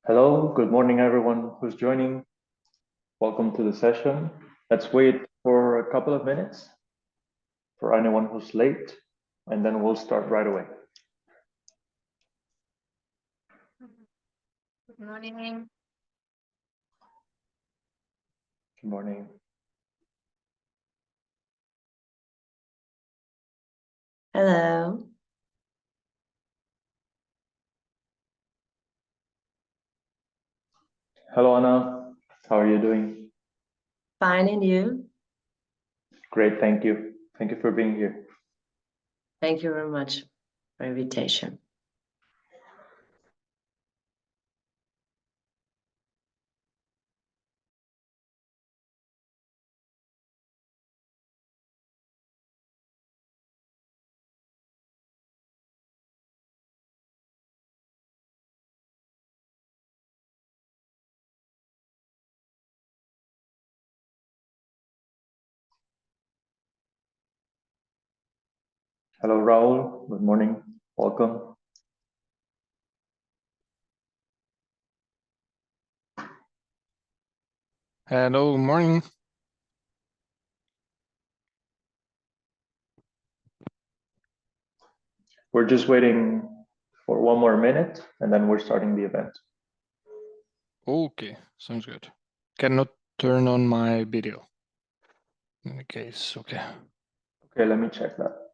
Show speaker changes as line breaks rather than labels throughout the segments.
Hello, good morning, everyone who's joining. Welcome to the session. Let's wait for a couple of minutes for anyone who's late, and then we'll start right away.
Good morning.
Good morning.
Hello.
Hello, Anna. How are you doing?
Fine, and you?
Great, thank you. Thank you for being here.
Thank you very much for invitation.
Hello, Raul. Good morning. Welcome.
Hello, morning.
We're just waiting for one more minute, and then we're starting the event.
Okay, sounds good. Cannot turn on my video. In the case, okay.
Okay, let me check that.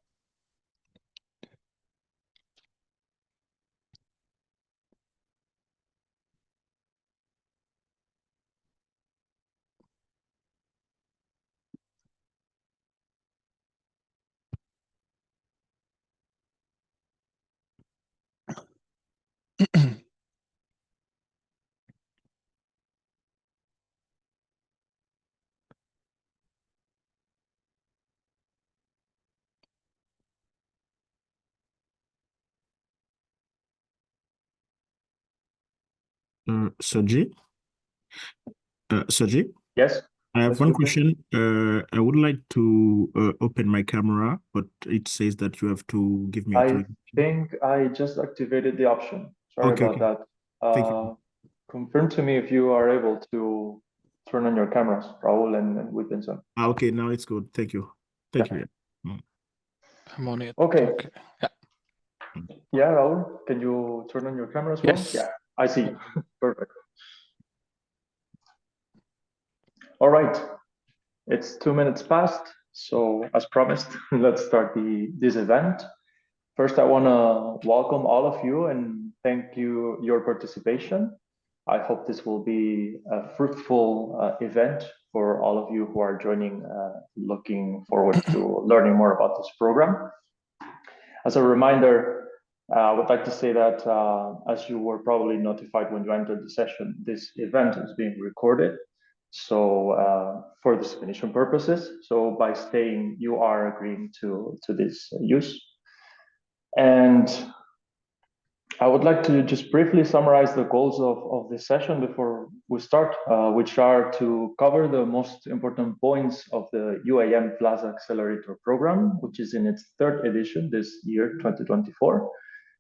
Sergi? Sergi,
Yes?
I have
Yes,
one
Lupe?
question. I would like to open my camera, but it says that you have to give me
I
authorization.
think I just activated the option. Sorry
Okay,
about
okay.
that.
Thank you.
Confirm to me if you are able to turn on your cameras, Raul and Whittinson.
Okay, now it's good. Thank you. Thank you. Yeah.
I'm on it.
Okay.
Okay. Yeah.
Yeah, Raul, can you turn on your camera as well?
Yes.
Yeah, I see. Perfect. All right. It's 2 minutes past. So as promised, let's start this event. First, I want to welcome all of you and thank you your participation. I hope this will be a fruitful event for all of you who are joining, looking forward to learning more about this program. As a reminder, I would like to say that as you were probably notified when you entered the session, this event is being recorded. So for dissemination purposes, so by staying, you are agreeing to this use. And I would like to just briefly summarize the goals of this session before we start, which are to cover the most important points of the UAM Plazza Accelerator program, which is in its third edition this year, 2024.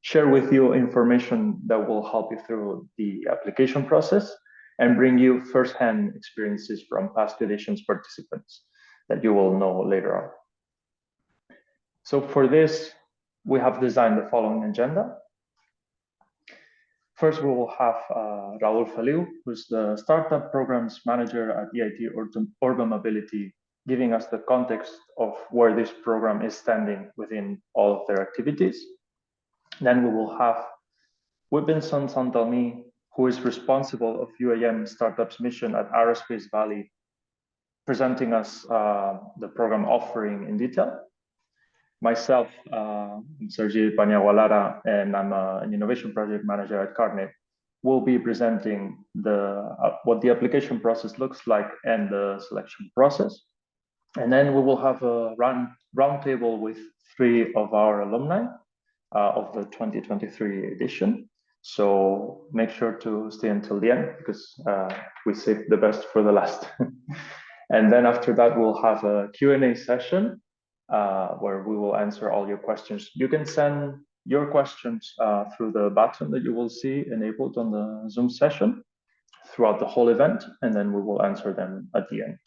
Share with you information that will help you through the application process and bring you firsthand experiences from past editions participants that you will know later on. So for this, we have designed the following agenda. First, we will have Raul Feliu, who's the Startup Programs Manager at EIT Urban Mobility, giving us the context of where this program is standing within all of their activities. Then we will have Whittinson Santalmi, who is responsible of UAM Startups mission at Aerospace Valley, presenting us the program offering in detail. Myself, I'm Sergi Paniagualara, and I'm an Innovation Project Manager at CARNET. We'll be presenting what the application process looks like and the selection process. And then we will have a roundtable with 3 of our alumni of the 2023 edition. So make sure to stay until the end because we saved the best for the last. And then after that, we'll have a Q&A session where we will answer all your questions. You can send your questions through the button that you will see enabled on the Zoom session throughout the whole event, and then we will answer them at the end.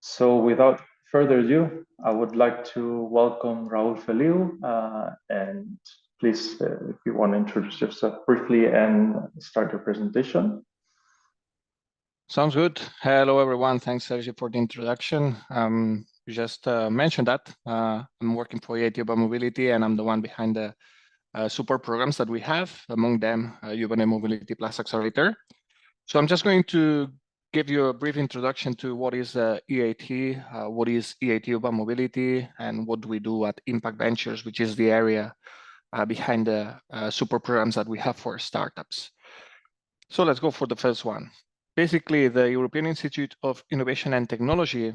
So without further ado, I would like to welcome Raul Feliu, and please, if you want to introduce yourself briefly and start your presentation.
Sounds good. Hello, everyone. Thanks, Sergio, for the introduction. You just mentioned that I'm working for EIT Urban Mobility, and I'm the one behind the support programs that we have, among them UAM Mobility Plazza Accelerator. So I'm just going to give you a brief introduction to what is EIT, what is EIT Urban Mobility, and what do we do at Impact Ventures, which is the area behind the support programs that we have for startups. So let's go for the first one. Basically, the European Institute of Innovation and Technology,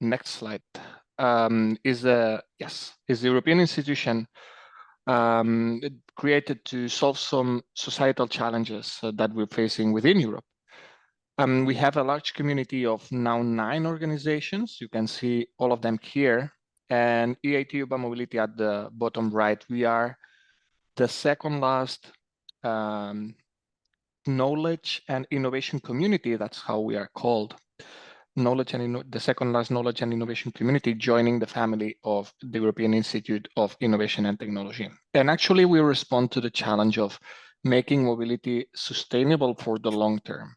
next slide, is the European institution created to solve some societal challenges that we're facing within Europe. We have a large community of now 9 organizations. You can see all of them here. And EIT Urban Mobility at the bottom right, we are the second last knowledge and innovation community. That's how we are called. The second last knowledge and innovation community, joining the family of the European Institute of Innovation and Technology. And actually, we respond to the challenge of making mobility sustainable for the long term.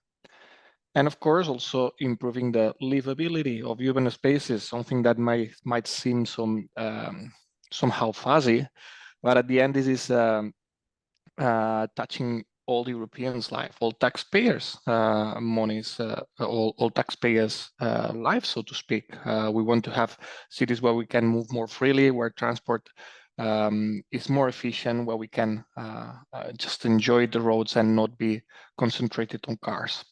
And of course, also improving the livability of urban spaces, something that might seem somehow fuzzy, but at the end, this is touching all Europeans' life, all taxpayers' monies, all taxpayers' lives, so to speak. We want to have cities where we can move more freely, where transport is more efficient, where we can just enjoy the roads and not be concentrated on cars.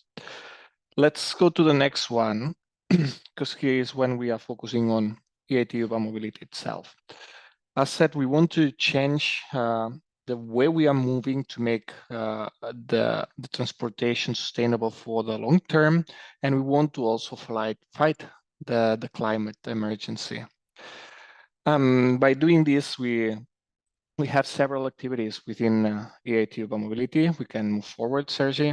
Let's go to the next one, because here is when we are focusing on EIT Urban Mobility itself. As said, we want to change the way we are moving to make the transportation sustainable for the long term, and we want to also fight the climate emergency. By doing this, we have several activities within EIT Urban Mobility. We can move forward, Sergi.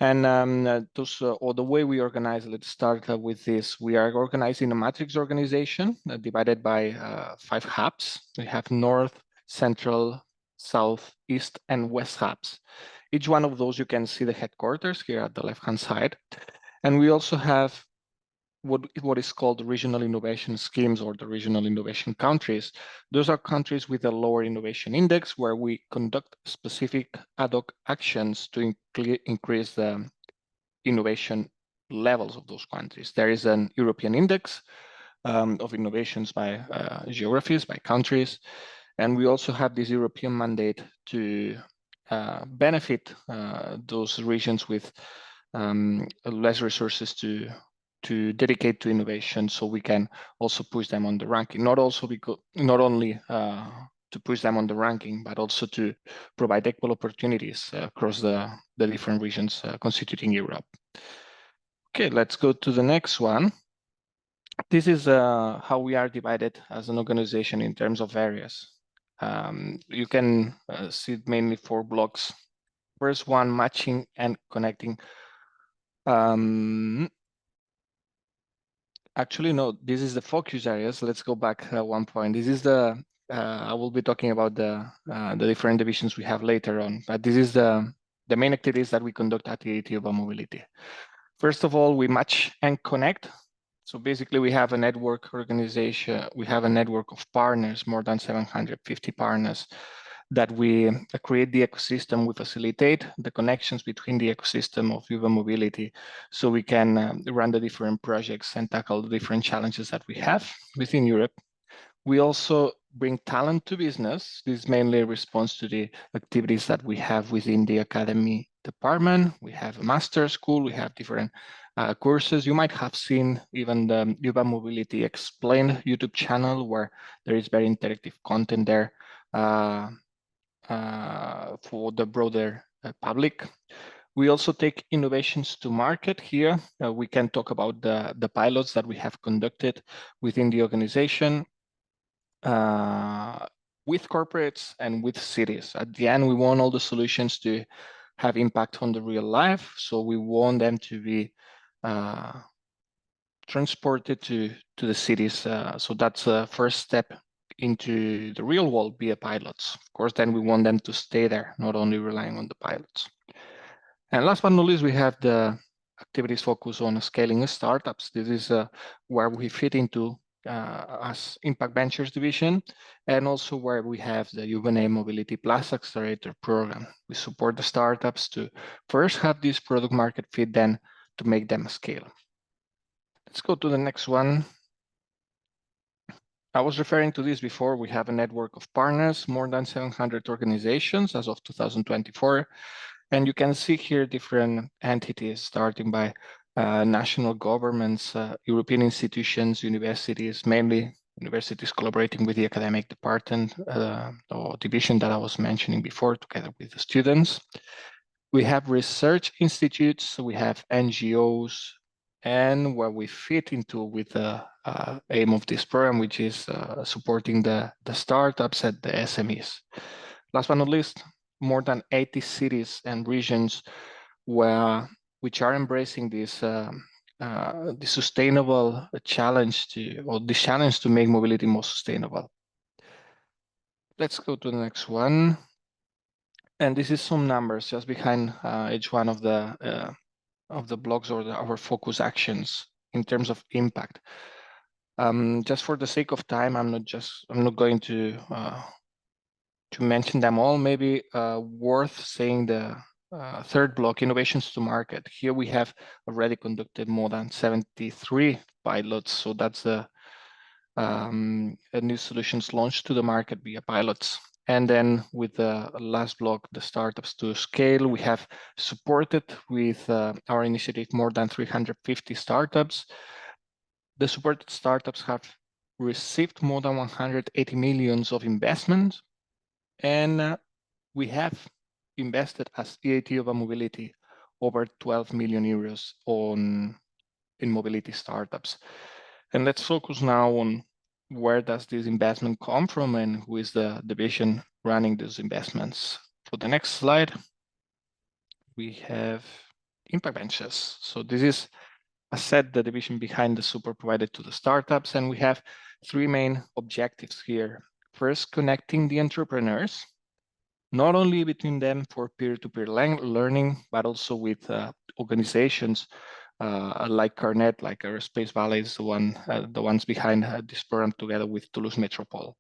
And the way we organize, let's start with this. We are organizing a matrix organization divided by 5 hubs. We have North, Central, South, East, and West hubs. Each one of those, you can see the headquarters here at the left-hand side. And we also have what is called regional innovation schemes, or the regional innovation countries. Those are countries with a lower innovation index, where we conduct specific ad hoc actions to increase the innovation levels of those countries. There is an European index of innovations by geographies, by countries. And we also have this European mandate to benefit those regions with less resources to dedicate to innovation, so we can also push them on the ranking. Not only to push them on the ranking, but also to provide equal opportunities across the different regions constituting Europe. Okay, let's go to the next one. This is how we are divided as an organization in terms of areas. You can see mainly 4 blocks. First one, matching and connecting. Actually, no, this is the focus areas. Let's go back one point. This is I will be talking about the different divisions we have later on, but this is the main activities that we conduct at the EIT Urban Mobility. First of all, we match and connect. So basically, we have a network organization. We have a network of partners, more than 750 partners, that we create the ecosystem. We facilitate the connections between the ecosystem of urban mobility, so we can run the different projects and tackle the different challenges that we have within Europe. We also bring talent to business. This mainly responds to the activities that we have within the academy department. We have a master's school. We have different courses. You might have seen even the Urban Mobility Explained YouTube channel, where there is very interactive content there for the broader public. We also take innovations to market here. We can talk about the pilots that we have conducted within the organization with corporates and with cities. At the end, we want all the solutions to have impact on the real life. So we want them to be transported to the cities. So that's the first step into the real world via pilots. Of course, then we want them to stay there, not only relying on the pilots. And last but not least, we have the activities focused on scaling startups. This is where we fit into as Impact Ventures division, and also where we have the UAM Mobility Plazza Accelerator program. We support the startups to first have this product market fit, then to make them scale. Let's go to the next one. I was referring to this before. We have a network of partners, more than 700 organizations as of 2024. And you can see here different entities, starting by national governments, European institutions, universities, mainly universities collaborating with the academic department or division that I was mentioning before, together with the students. We have research institutes, we have NGOs, and where we fit into with the aim of this program, which is supporting the startups and the SMEs. Last but not least, more than 80 cities and regions which are embracing this the sustainable challenge to make mobility more sustainable. Let's go to the next one. And this is some numbers just behind each one of the blocks or our focus actions in terms of impact. Just for the sake of time, I'm not going to mention them all. Maybe worth saying the third block, innovations to market. Here we have already conducted more than 73 pilots. So that's new solutions launched to the market via pilots. And then with the last block, the startups to scale, we have supported with our initiative more than 350 startups. The supported startups have received more than 180 millions of investment, and we have invested as EIT Urban Mobility over 12 million euros in mobility startups. And let's focus now on where does this investment come from and who is the division running those investments. For the next slide, we have Impact Ventures. So this is, as said, the division behind the support provided to the startups, and we have three main objectives here. First, connecting the entrepreneurs, not only between them for peer-to-peer learning, but also with organizations like CARNET, like Aerospace Valley is the ones behind this program together with Toulouse Métropole.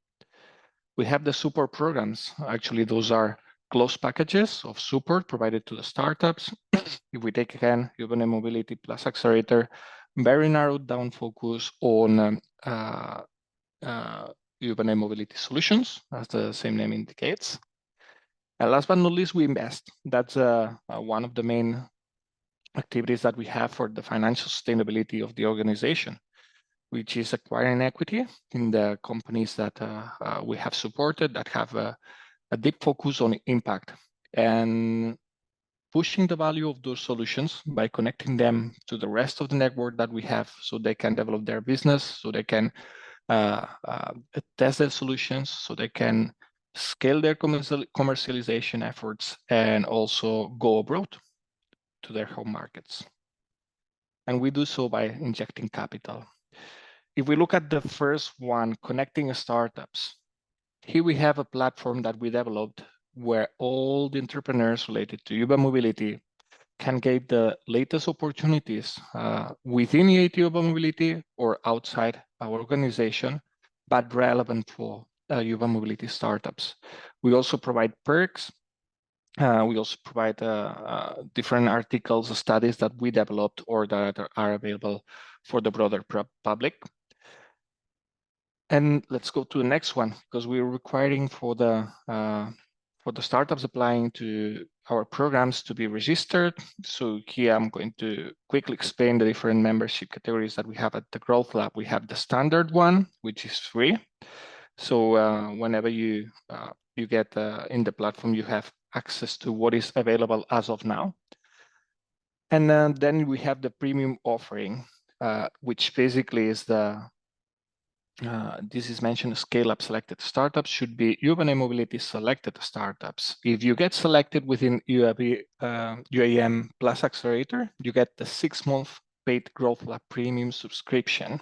We have the support programs. Actually, those are closed packages of support provided to the startups. If we take again UAM Mobility Plazza Accelerator, very narrowed down focus on UAM Mobility Solutions, as the same name indicates. And last but not least, we invest. That's one of the main activities that we have for the financial sustainability of the organization, which is acquiring equity in the companies that we have supported that have a deep focus on impact and pushing the value of those solutions by connecting them to the rest of the network that we have so they can develop their business, so they can test their solutions, so they can scale their commercialization efforts and also go abroad to their home markets. And we do so by injecting capital. If we look at the first one, connecting startups, here we have a platform that we developed where all the entrepreneurs related to UAM Mobility can get the latest opportunities within EIT Urban Mobility or outside our organization, but relevant for UAM Mobility startups. We also provide perks. We also provide different articles, studies that we developed or that are available for the broader public. And let's go to the next one, because we're requiring for the startups applying to our programs to be registered. So here I'm going to quickly explain the different membership categories that we have at the Growth Lab. We have the standard one, which is free. So whenever you get in the platform, you have access to what is available as of now. And then we have the premium offering, which basically is this is mentioned scale-up selected startups should be UAM Mobility selected startups. If you get selected within UAM Plazza Accelerator, you get the 6-month paid Growth Lab premium subscription,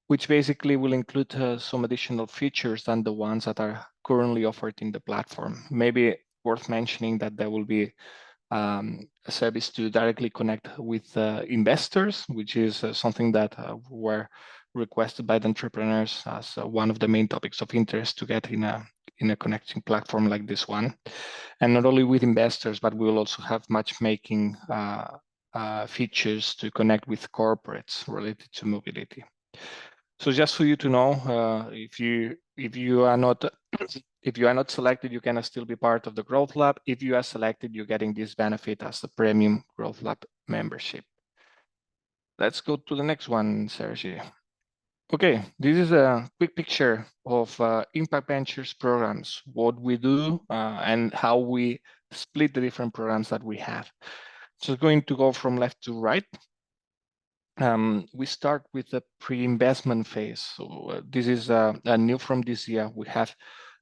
which basically will include some additional features than the ones that are currently offered in the platform. Maybe worth mentioning that there will be a service to directly connect with investors, which is something that were requested by the entrepreneurs as one of the main topics of interest to get in a connecting platform like this one. And not only with investors, but we will also have matchmaking features to connect with corporates related to mobility. So just for you to know, if you are not if you are not selected, you can still be part of the Growth Lab. If you are selected, you're getting this benefit as the premium Growth Lab membership. Let's go to the next one, Sergi. Okay, this is a quick picture of Impact Ventures programs, what we do and how we split the different programs that we have. So going to go from left to right. We start with the pre-investment phase. So this is new from this year. We have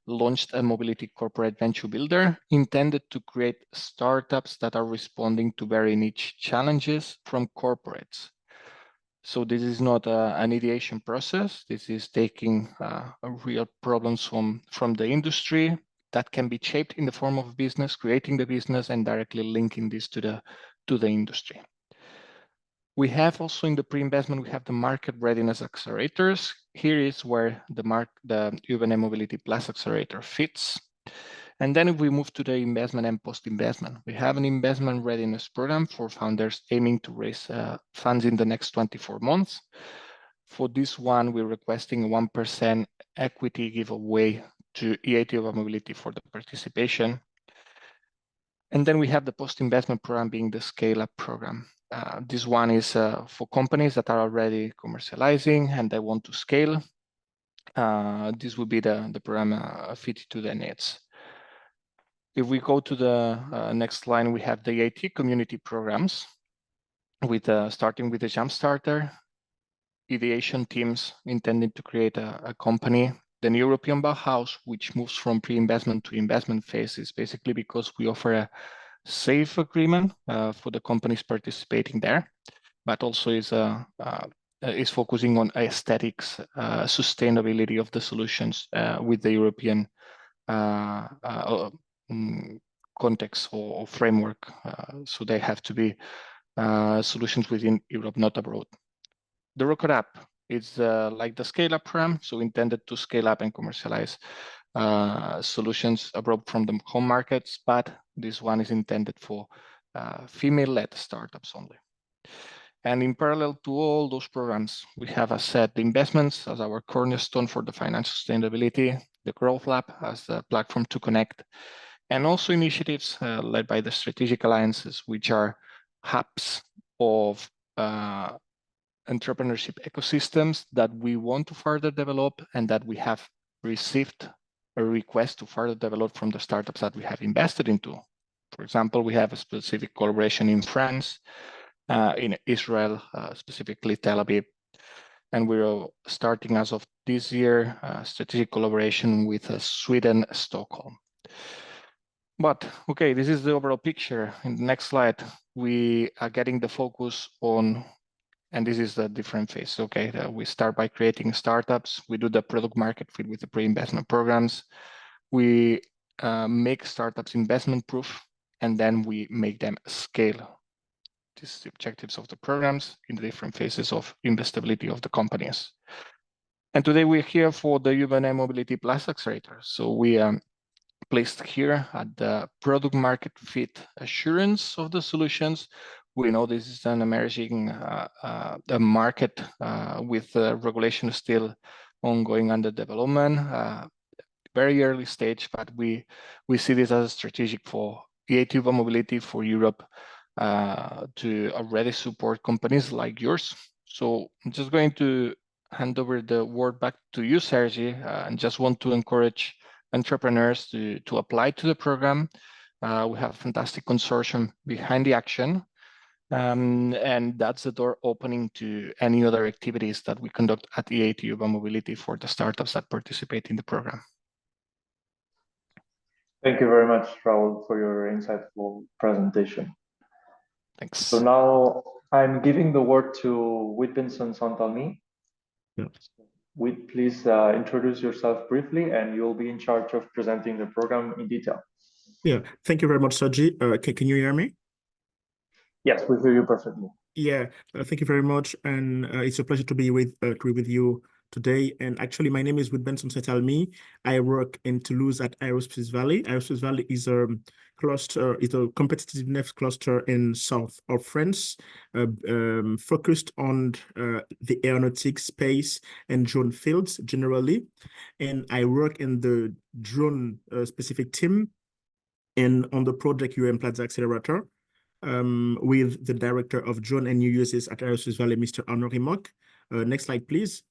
launched a mobility corporate venture builder intended to create startups that are responding to very niche challenges from corporates. So this is not an ideation process. This is taking real problems from the industry that can be shaped in the form of business, creating the business and directly linking this to the industry. We have also in the pre-investment, we have the market readiness accelerators. Here is where the UAM Mobility Plazza Accelerator fits. And then if we move to the investment and post-investment, we have an investment readiness program for founders aiming to raise funds in the next 24 months. For this one, we're requesting a 1% equity giveaway to EIT Urban Mobility for the participation. And then we have the post-investment program being the scale-up program. This one is for companies that are already commercializing and they want to scale. This will be the program fitted to their needs. If we go to the next line, we have the EIT community programs, with starting with the Jumpstarter, ideation teams intended to create a company. The European Bauhaus, which moves from pre-investment to investment phase, is basically because we offer a safe agreement for the companies participating there, but also is focusing on aesthetics, sustainability of the solutions with the European context or framework. So they have to be solutions within Europe, not abroad. The Rocket app is like the scale-up program, so intended to scale up and commercialize solutions abroad from the home markets, but this one is intended for female-led startups only. And in parallel to all those programs, we have set the investments as our cornerstone for the financial sustainability, the Growth Lab as the platform to connect, and also initiatives led by the strategic alliances, which are hubs of entrepreneurship ecosystems that we want to further develop and that we have received a request to further develop from the startups that we have invested into. For example, we have a specific collaboration in France, in Israel, specifically Tel Aviv, and we're starting as of this year strategic collaboration with Sweden, Stockholm. But okay, this is the overall picture. In the next slide, we are getting the focus on, and this is the different phase. Okay, we start by creating startups. We do the product market fit with the pre-investment programs. We make startups investment proof, and then we make them scale. These are the objectives of the programs in the different phases of investability of the companies. And today we're here for the UAM Mobility Plazza Accelerator. So we placed here at the product market fit assurance of the solutions. We know this is an emerging market with regulation still ongoing under development, very early stage, but we see this as a strategic for EIT Urban Mobility for Europe to already support companies like yours. So I'm just going to hand over the word back to you, Sergi, and just want to encourage entrepreneurs to apply to the program. We have a fantastic consortium behind the action. And that's the door opening to any other activities that we conduct at EIT Urban Mobility for the startups that participate in the program.
Thank you very much, Raul, for your insightful presentation.
Thanks.
So now I'm giving the word to Whitbinson Santalmi.
Yeah.
Whit, please introduce yourself briefly, and you'll be in charge of presenting the program in detail.
Yeah, thank you very much, Sergi. Can you hear me?
Yes, we hear you perfectly.
Yeah, thank you very much, and it's a pleasure to be with you today. And actually, my name is Whitbinson Santalmi. I work in Toulouse at Aerospace Valley. Aerospace Valley is a cluster, is a competitiveness cluster in south of France, focused on the aeronautics, space, and drone fields generally. And I work in the drone specific team and on the project UAM Plazza Accelerator. With the director of drone and new uses at Aerospace Valley, Mr. Henri Mock. Next slide, please.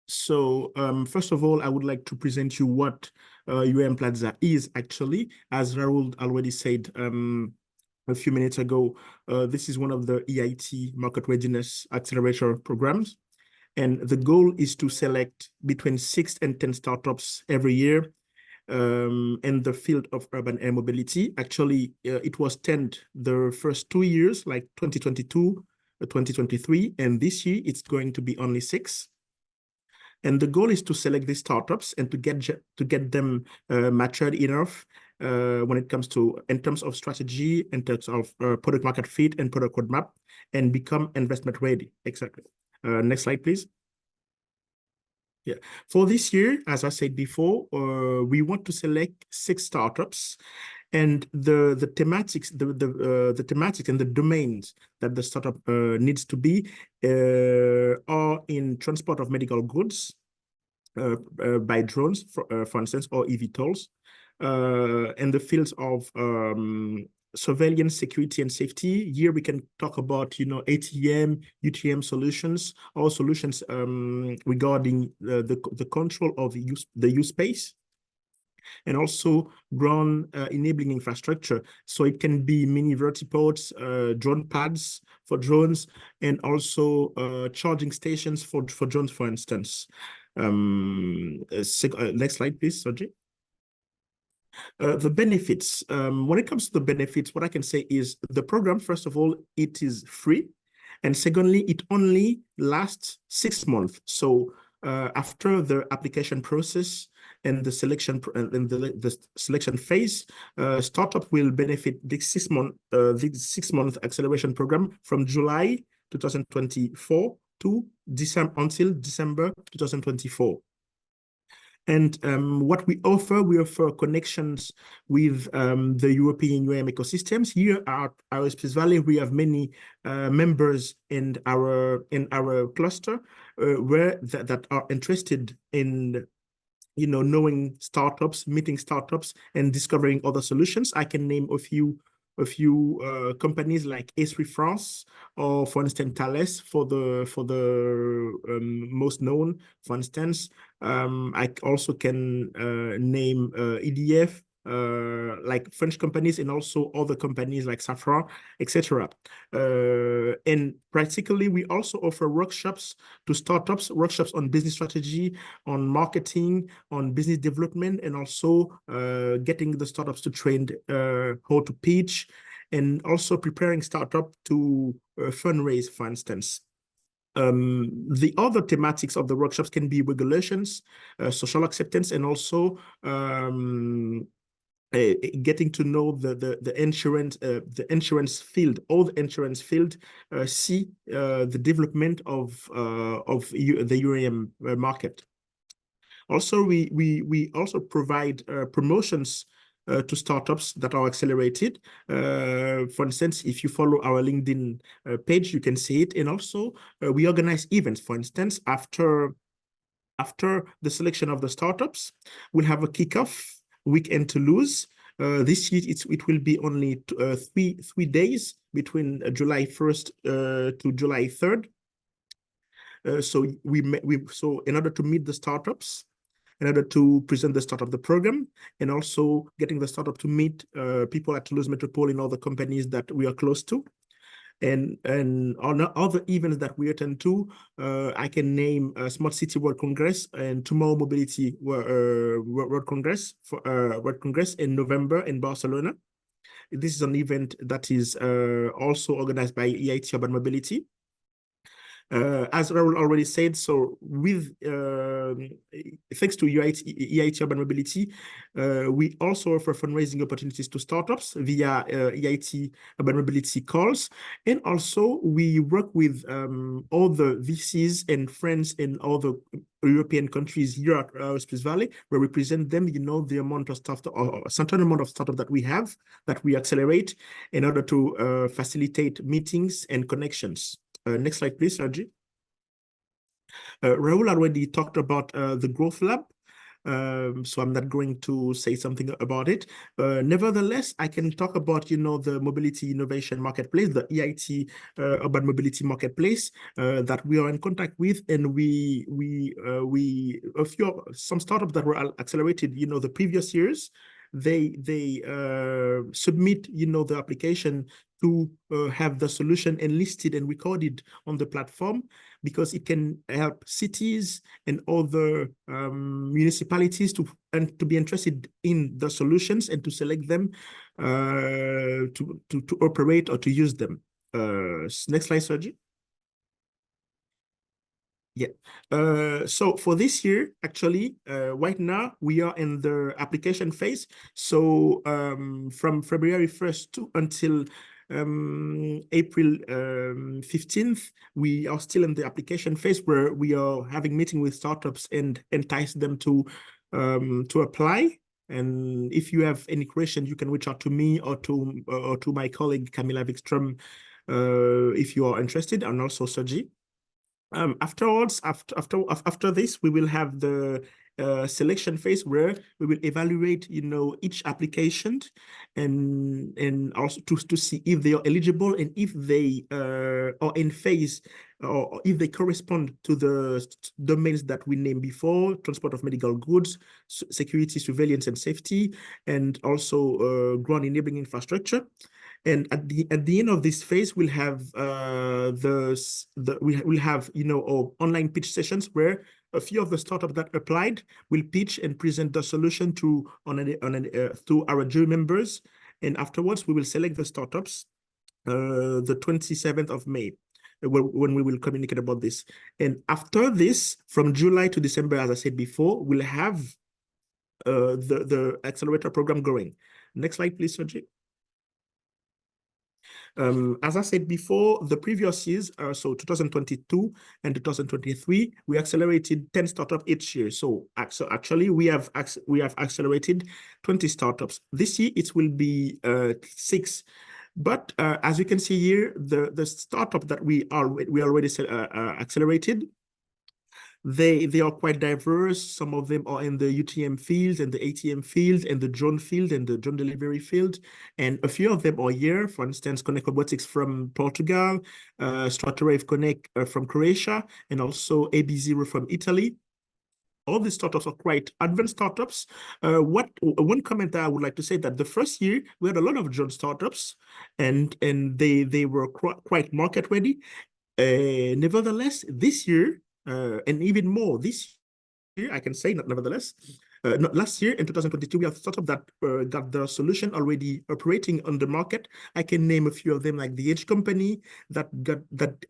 So first of all, I would like to present you what UAM Plazza is actually. As Raul already said a few minutes ago, this is one of the EIT Market Readiness Accelerator programs. And the goal is to select between 6 and 10 startups every year in the field of urban air mobility. Actually, it was 10 the first 2 years, like 2022, 2023, and this year it's going to be only 6. And the goal is to select these startups and to get them matured enough when it comes to, in terms of strategy, in terms of product market fit and product roadmap, and become investment ready. Exactly. Next slide, please. Yeah, for this year, as I said before, we want to select 6 startups, and the thematics, the thematics and the domains that the startup needs to be are in transport of medical goods by drones, for instance, or eVTOLs, in the fields of surveillance, security, and safety. Here we can talk about, ATM, UTM solutions, or solutions regarding the control of the use space, and also ground enabling infrastructure. So it can be mini vertiports, drone pads for drones, and also charging stations for drones, for instance. Next slide, please, Sergi. The benefits. When it comes to the benefits, what I can say is the program, first of all, it is free. And secondly, it only lasts 6 months. So after the application process and the selection phase, startup will benefit this 6-month acceleration program from July 2024 to December until December 2024. And what we offer connections with the European UAM ecosystems. Here at Aerospace Valley, we have many members in our cluster that are interested in knowing startups, meeting startups, and discovering other solutions. I can name a few companies like A3 France, or for instance Thales for the most known. For instance, I also can name EDF, like French companies, and also other companies like Safran, etc. And practically, we also offer workshops to startups, workshops on business strategy, on marketing, on business development, and also getting the startups to train how to pitch, and also preparing startup to fundraise, for instance. The other thematics of the workshops can be regulations, social acceptance, and also getting to know the insurance field. All the insurance field see the development of the UAM market. Also, we also provide promotions to startups that are accelerated. For instance, if you follow our LinkedIn page, you can see it. And also, we organize events. For instance, after the selection of the startups, we'll have a kickoff week in Toulouse. This year, it will be only three days between July 1st to July 3rd. So so in order to meet the startups, in order to present the start of the program, and also getting the startup to meet people at Toulouse Métropole and other companies that we are close to. And on other events that we attend to, I can name Smart City World Congress and Tomorrow Mobility World Congress World Congress in November in Barcelona. This is an event that is also organized by EIT Urban Mobility. As Raul already said, so with thanks to EIT Urban Mobility, we also offer fundraising opportunities to startups via EIT Urban Mobility calls, and also we work with all the VCs and friends in all the European countries here at Aerospace Valley, where we present them, the amount of stuff, or a certain amount of startup that we have, that we accelerate in order to facilitate meetings and connections. Next slide, please, Sergi. Raul already talked about the Growth Lab, so I'm not going to say something about it. Nevertheless, I can talk about, the Mobility Innovation Marketplace, the EIT Urban Mobility Marketplace that we are in contact with, and some startups that were accelerated, the previous years, they submit, the application to have the solution enlisted and recorded on the platform, because it can help cities and other municipalities to be interested in the solutions and to select them to operate or to use them. Next slide, Sergi. Yeah. So for this year, actually, right now we are in the application phase. So from February 1st until April 15th, we are still in the application phase, where we are having meeting with startups and entice them to apply. And if you have any questions, you can reach out to me or to my colleague Camilla Wikström if you are interested, and also Sergi. Afterwards, after this, we will have the selection phase, where we will evaluate, each application and also to see if they are eligible and if they are in phase, or if they correspond to the domains that we named before: transport of medical goods, security, surveillance, and safety, and also ground enabling infrastructure. And at the end of this phase, we'll have we'll have our online pitch sessions, where a few of the startups that applied will pitch and present the solution to our jury members. And afterwards, we will select the startups the 27th of May, when we will communicate about this. And after this, from July to December, as I said before, we'll have the accelerator program going. Next slide, please, Sergi. As I said before, the previous years, so 2022 and 2023, we accelerated 10 startups each year. So actually, we have accelerated 20 startups. This year, it will be 6. But as you can see here, the startup that we already accelerated, they are quite diverse. Some of them are in the UTM field and the ATM field and the drone field and the drone delivery field. And a few of them are here. For instance, Connect Robotics from Portugal, Stratowave Connect from Croatia, and also AB0 from Italy. All these startups are quite advanced startups. One comment that I would like to say, that the first year we had a lot of drone startups, and they were quite market ready. Nevertheless, this year, and even more this year, I can say, not nevertheless, not last year in 2022, we have startup that got the solution already operating on the market. I can name a few of them, like the Edge company that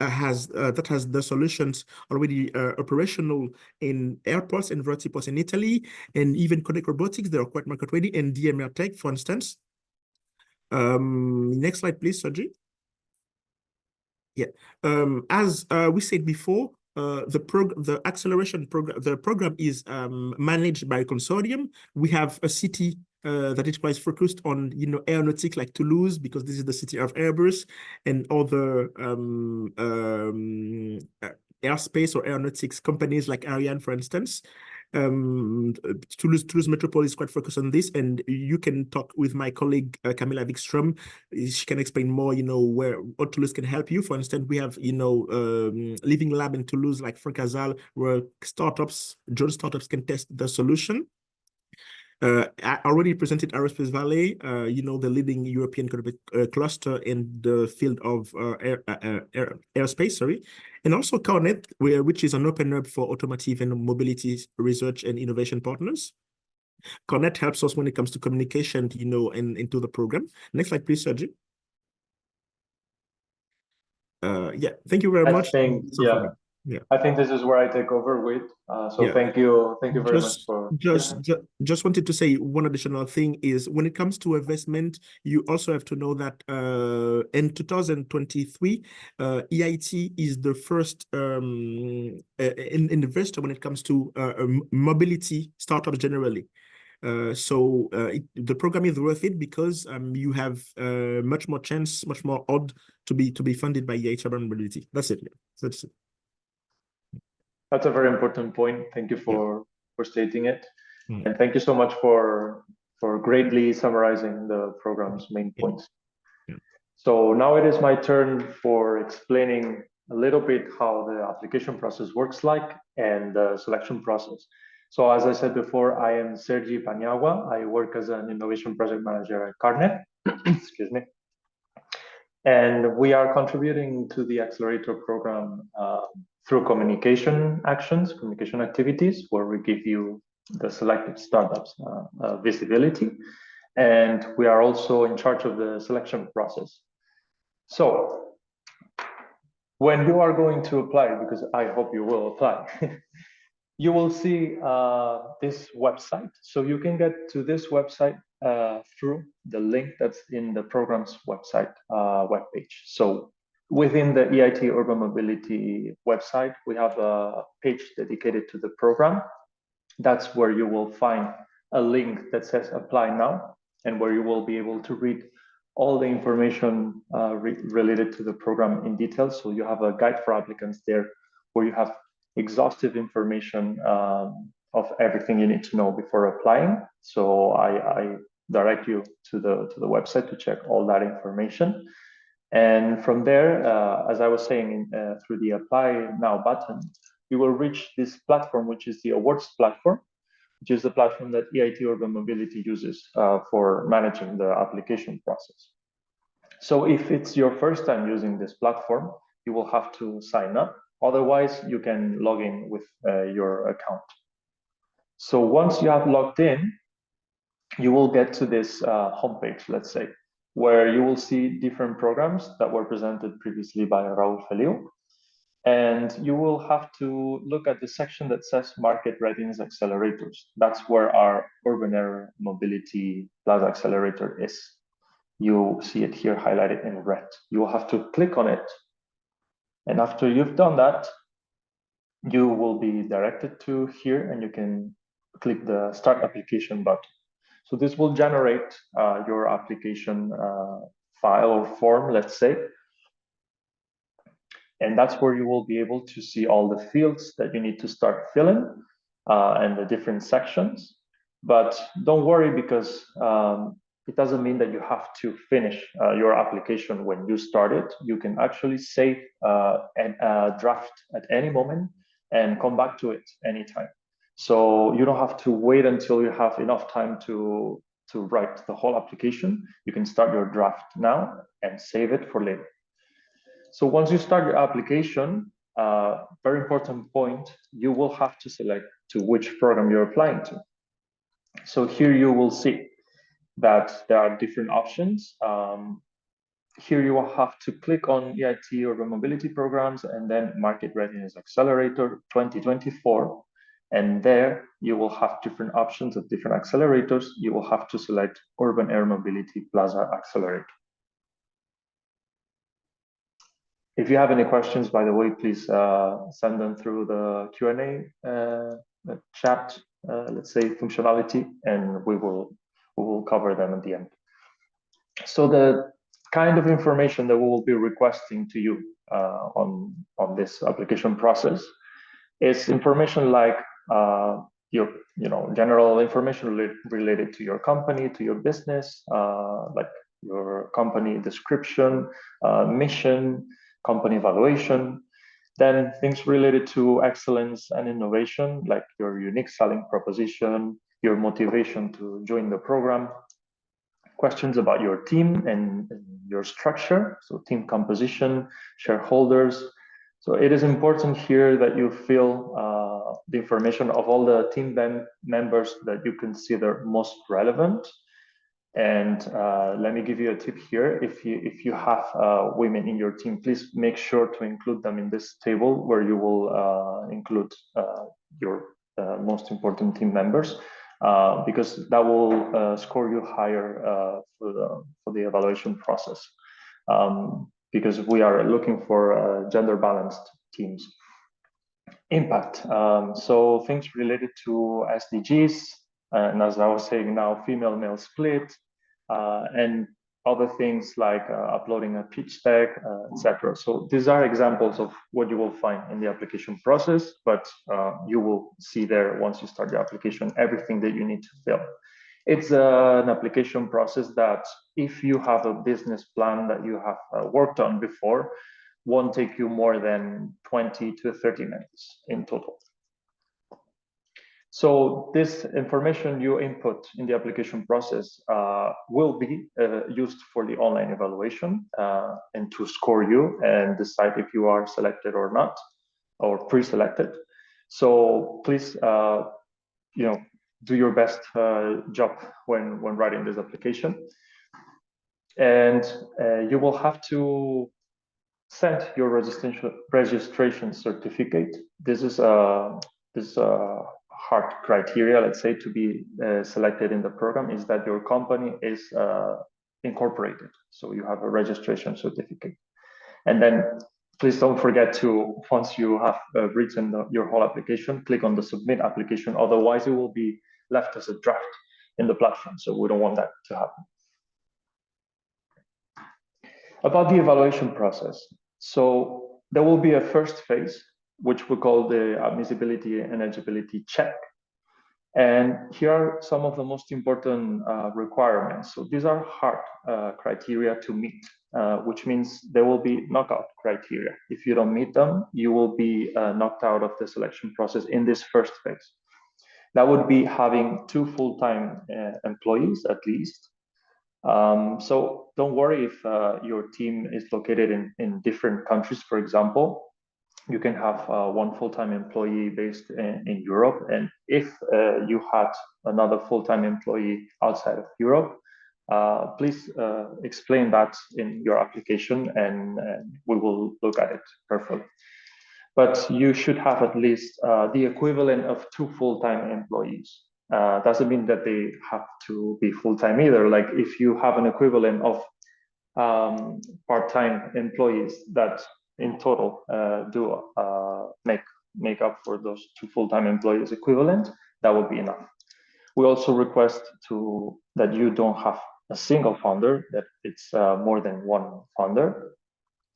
has the solutions already operational in airports and vertiports in Italy, and even Connect Robotics, they are quite market ready, and DMR Tech, for instance. Next slide, please, Sergi. Yeah. As we said before, the acceleration program, the program is managed by a consortium. We have a city that is quite focused on aeronautics, like Toulouse, because this is the city of Airbus, and other airspace or aeronautics companies like Ariane, for instance. Toulouse Métropole is quite focused on this, and you can talk with my colleague Camilla Wikström. She can explain more, where Toulouse can help you. For instance, we have living lab in Toulouse, like Francazal, where drone startups can test the solution. I already presented Aerospace Valley, the leading European cluster in the field of aerospace, sorry, and also CARNET, which is an open hub for automotive and mobility research and innovation partners. CARNET helps us when it comes to communication, and into the program. Next slide, please, Sergi. Yeah, thank you very much.
I think this is where I take over with. Thank you very much for.
Just wanted to say one additional thing is when it comes to investment, you also have to know that in 2023, EIT is the first investor when it comes to mobility startups generally. The program is worth it because you have much more odds to be funded by EIT Urban Mobility. That's it. That's it.
That's a very important point. Thank you for stating it, and thank you so much for greatly summarizing the program's main points. So now it is my turn for explaining a little bit how the application process works like and the selection process. So as I said before, I am Sergi Paniagua. I work as an innovation project manager at CARNET. Excuse me. And we are contributing to the accelerator program through communication activities, where we give you the selected startups visibility. And we are also in charge of the selection process. So when you are going to apply, because I hope you will apply, you will see this website. So you can get to this website through the link that's in the program's website webpage. So within the EIT Urban Mobility website, we have a page dedicated to the program. That's where you will find a link that says apply now, and where you will be able to read all the information related to the program in detail. So you have a guide for applicants there, where you have exhaustive information of everything you need to know before applying. So I direct you to the website to check all that information. And from there, as I was saying, through the Apply Now button, you will reach this platform, which is the awards platform, which is the platform that EIT Urban Mobility uses for managing the application process. So if it's your first time using this platform, you will have to sign up. Otherwise, you can log in with your account. So once you have logged in, you will get to this homepage, let's say, where you will see different programs that were presented previously by Raul Feliu. And you will have to look at the section that says Market Readiness Accelerators. That's where our Urban Air Mobility Plazza Accelerator is. You see it here highlighted in red. You will have to click on it. And after you've done that, you will be directed to here, and you can click the Start Application button. So this will generate your application file or form, let's say. And that's where you will be able to see all the fields that you need to start filling and the different sections. But don't worry, because it doesn't mean that you have to finish your application when you start it. You can actually save a draft at any moment and come back to it anytime. So you don't have to wait until you have enough time to write the whole application. You can start your draft now and save it for later. So once you start your application, very important point, you will have to select to which program you're applying to. So here you will see that there are different options. Here you will have to click on EIT Urban Mobility Programs and then Market Readiness Accelerator 2024. And there you will have different options of different accelerators. You will have to select Urban Air Mobility Plazza Accelerator. If you have any questions, by the way, please send them through the Q&A chat, let's say, functionality, and we will cover them at the end. So the kind of information that we will be requesting to you on this application process is information like your general information related to your company, to your business, like your company description, mission, company evaluation. Then things related to excellence and innovation, like your unique selling proposition, your motivation to join the program, questions about your team and your structure, so team composition, shareholders. So it is important here that you fill the information of all the team members that you consider most relevant. And let me give you a tip here. If you have women in your team, please make sure to include them in this table where you will include your most important team members, because that will score you higher for the evaluation process. Because we are looking for gender balanced teams. Impact. So things related to SDGs, and as I was saying now, female-male split, and other things like uploading a pitch deck, etc. So these are examples of what you will find in the application process, but you will see there once you start the application, everything that you need to fill. It's an application process that if you have a business plan that you have worked on before, won't take you more than 20 to 30 minutes in total. So this information you input in the application process will be used for the online evaluation and to score you and decide if you are selected or not, or pre-selected. So please, do your best job when writing this application. And you will have to send your registration certificate. This is a hard criteria, let's say, to be selected in the program, is that your company is incorporated. So you have a registration certificate. And then please don't forget to, once you have written your whole application, click on the submit application. Otherwise, it will be left as a draft in the platform. So we don't want that to happen. About the evaluation process. So there will be a first phase, which we call the admissibility and eligibility check. And here are some of the most important requirements. So these are hard criteria to meet, which means there will be knockout criteria. If you don't meet them, you will be knocked out of the selection process in this first phase. That would be having 2 full-time employees at least. So don't worry if your team is located in different countries, for example. You can have 1 full-time employee based in Europe. And if you had another full-time employee outside of Europe, please explain that in your application and we will look at it carefully. But you should have at least the equivalent of 2 full-time employees. Doesn't mean that they have to be full-time either. Like if you have an equivalent of part-time employees that in total do make up for those 2 full-time employees equivalent, that would be enough. We also request that you don't have a single founder, that it's more than 1 founder,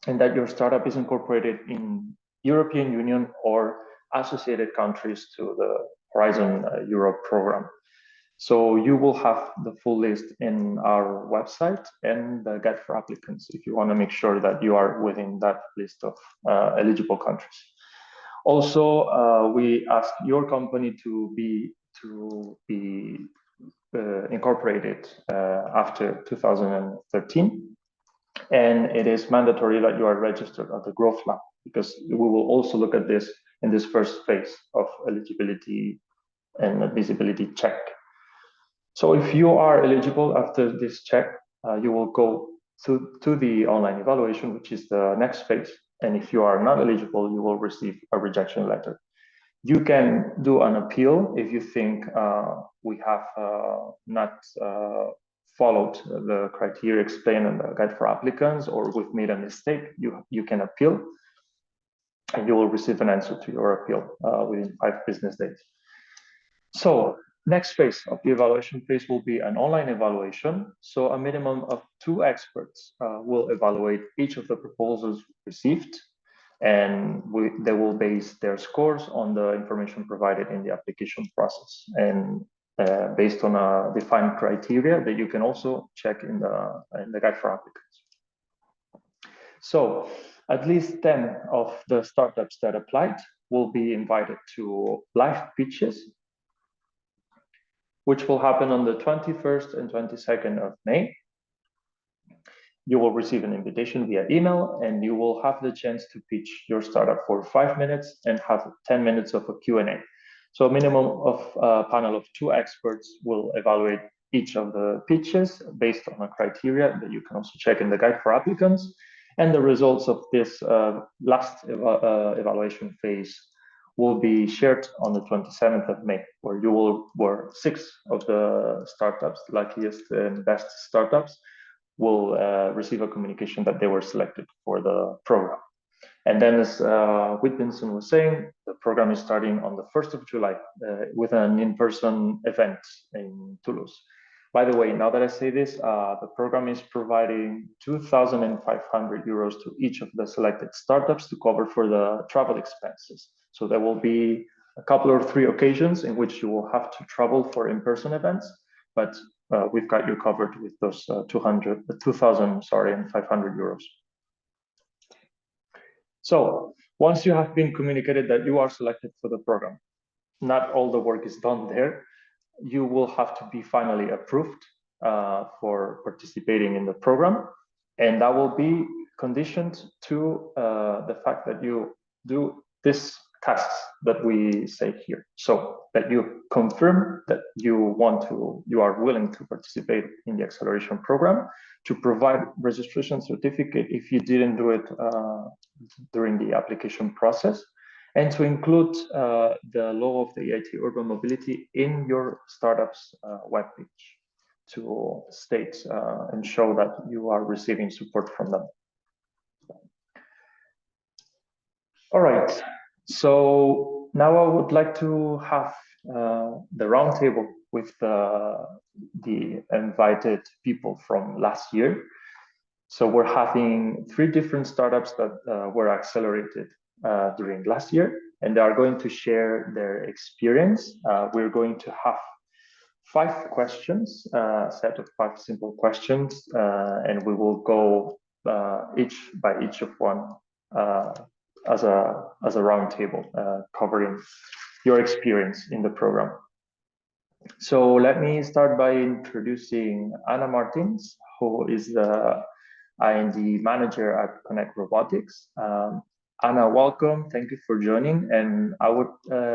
and that your startup is incorporated in European Union or associated countries to the Horizon Europe program. So you will have the full list in our website and the guide for applicants if you want to make sure that you are within that list of eligible countries. Also, we ask your company to be incorporated after 2013. And it is mandatory that you are registered at the Growth Lab, because we will also look at this in this first phase of eligibility and admissibility check. So if you are eligible after this check, you will go to the online evaluation, which is the next phase. And if you are not eligible, you will receive a rejection letter. You can do an appeal if you think we have not followed the criteria explained in the guide for applicants, or we've made a mistake. You can appeal, and you will receive an answer to your appeal within 5 business days. So next phase of the evaluation phase will be an online evaluation. So a minimum of 2 experts will evaluate each of the proposals received, and they will base their scores on the information provided in the application process, and based on a defined criteria that you can also check in the guide for applicants. So at least 10 of the startups that applied will be invited to live pitches. which will happen on the 21st and 22nd of May. You will receive an invitation via email, and you will have the chance to pitch your startup for 5 minutes and have 10 minutes of a Q&A. So a minimum of a panel of 2 experts will evaluate each of the pitches based on a criteria that you can also check in the guide for applicants. And the results of this last evaluation phase will be shared on the 27th of May, where 6 of the startups, luckiest and best startups, will receive a communication that they were selected for the program. And then, as Whitbinson was saying, the program is starting on the 1st of July with an in-person event in Toulouse. By the way, now that I say this, the program is providing 2,500 euros to each of the selected startups to cover for the travel expenses. So there will be a couple or 3 occasions in which you will have to travel for in-person events, but we've got you covered with those 2,500 euros. So once you have been communicated that you are selected for the program, not all the work is done there. You will have to be finally approved for participating in the program. And that will be conditioned to the fact that you do this tasks that we say here. So that you confirm that you are willing to participate in the acceleration program, to provide registration certificate if you didn't do it during the application process, and to include the logo of the EIT Urban Mobility in your startup's webpage to state and show that you are receiving support from them. All right, so now I would like to have the roundtable with the invited people from last year. So we're having 3 different startups that were accelerated during last year, and they are going to share their experience. We're going to have 5 questions, a set of 5 simple questions, and we will go each of one as a round table, covering your experience in the program. So let me start by introducing Anna Martins, who is the I&D manager at Connect Robotics. Anna, welcome. Thank you for joining. And I would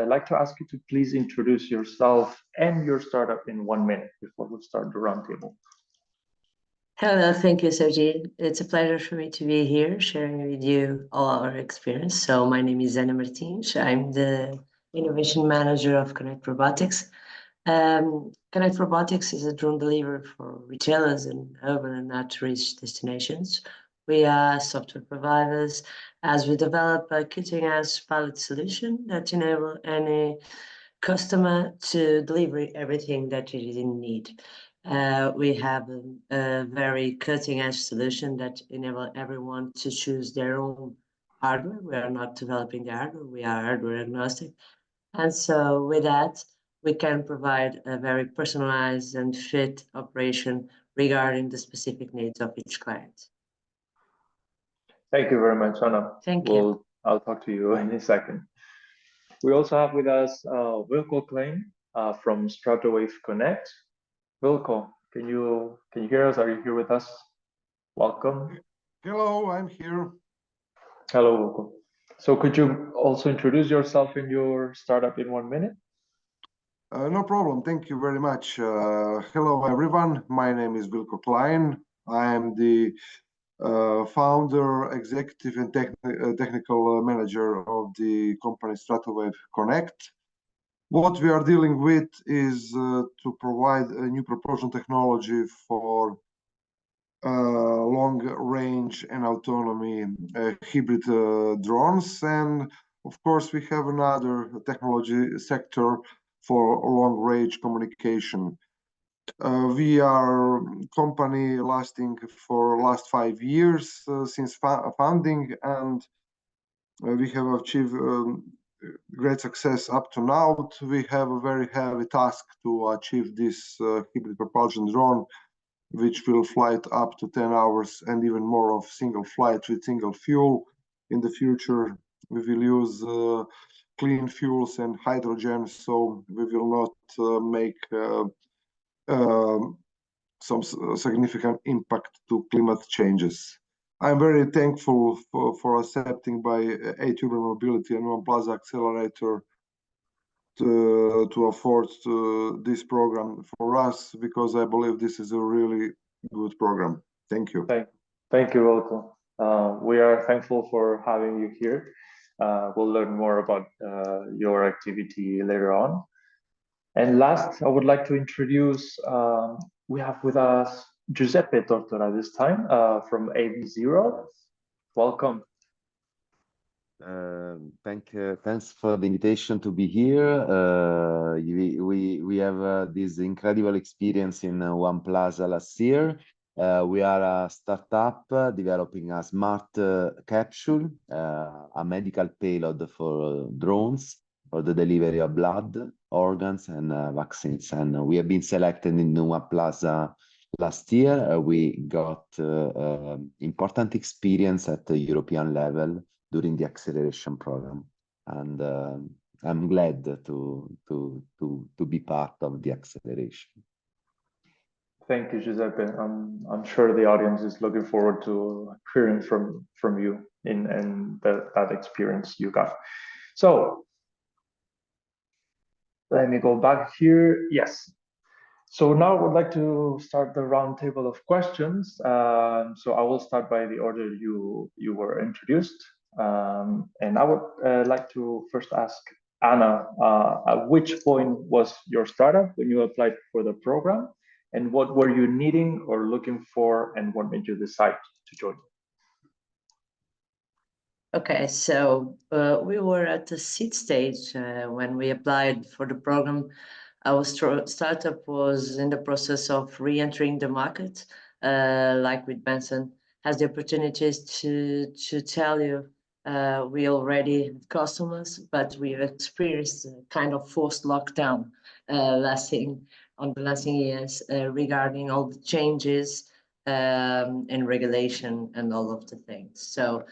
like to ask you to please introduce yourself and your startup in 1 minute before we start the roundtable.
Hello, thank you, Sergi. It's a pleasure for me to be here sharing with you all our experience. So my name is Anna Martins. I'm the innovation manager of Connect Robotics. Connect Robotics is a drone deliverer for retailers in urban and not-reach destinations. We are software providers as we develop a cutting-edge pilot solution that enable any customer to deliver everything that it is in need. We have a very cutting-edge solution that enable everyone to choose their own hardware. We are not developing the hardware, we are hardware agnostic. And so with that, we can provide a very personalized and fit operation regarding the specific needs of each client.
Thank you very much, Anna.
Thank you.
I'll talk to you in a second. We also have with us Wilco Klein from Stratowave Connect. Wilco, can you hear us? Are you here with us? Welcome.
Hello, I'm here.
Hello, Wilco. So could you also introduce yourself and your startup in 1 minute?
No problem. Thank you very much. Hello, everyone. My name is Wilco Klein. I am the founder, executive, and technical manager of the company Stratowave Connect. What we are dealing with is to provide a new propulsion technology for long range and autonomy hybrid drones. And of course, we have another technology sector for long range communication. We are a company lasting for last 5 years since founding, and we have achieved great success up to now. We have a very heavy task to achieve this hybrid propulsion drone, which will fly up to 10 hours and even more of single flight with single fuel. In the future, we will use clean fuels and hydrogen, so we will not make some significant impact to climate changes. I'm very thankful for accepting by EIT Urban Mobility and UAM Plazza Accelerator to afford this program for us, because I believe this is a really good program. Thank you.
Thank you, Wilco. We are thankful for having you here. We'll learn more about your activity later on. And last, I would like to introduce, we have with us Giuseppe Tortora this time from AV0. Welcome.
Thanks for the invitation to be here. We have this incredible experience in UAM Plazza last year. We are a startup developing a smart capsule, a medical payload for drones for the delivery of blood, organs, and vaccines. And we have been selected in UAM Plazza last year. We got important experience at the European level during the acceleration program, and I'm glad to be part of the acceleration.
Thank you, Giuseppe. I'm sure the audience is looking forward to hearing from you in that experience you got. So let me go back here. Yes. So now I would like to start the roundtable of questions. So I will start by the order you were introduced. And I would like to first ask Anna, at which point was your startup when you applied for the program? And what were you needing or looking for, and what made you decide to join?
Okay, so we were at the seed stage when we applied for the program. Our startup was in the process of re-entering the market. Like with Benson, has the opportunities to tell you we already have customers, but we've experienced a kind of forced lockdown lasting years regarding all the changes in regulation and all of the things. So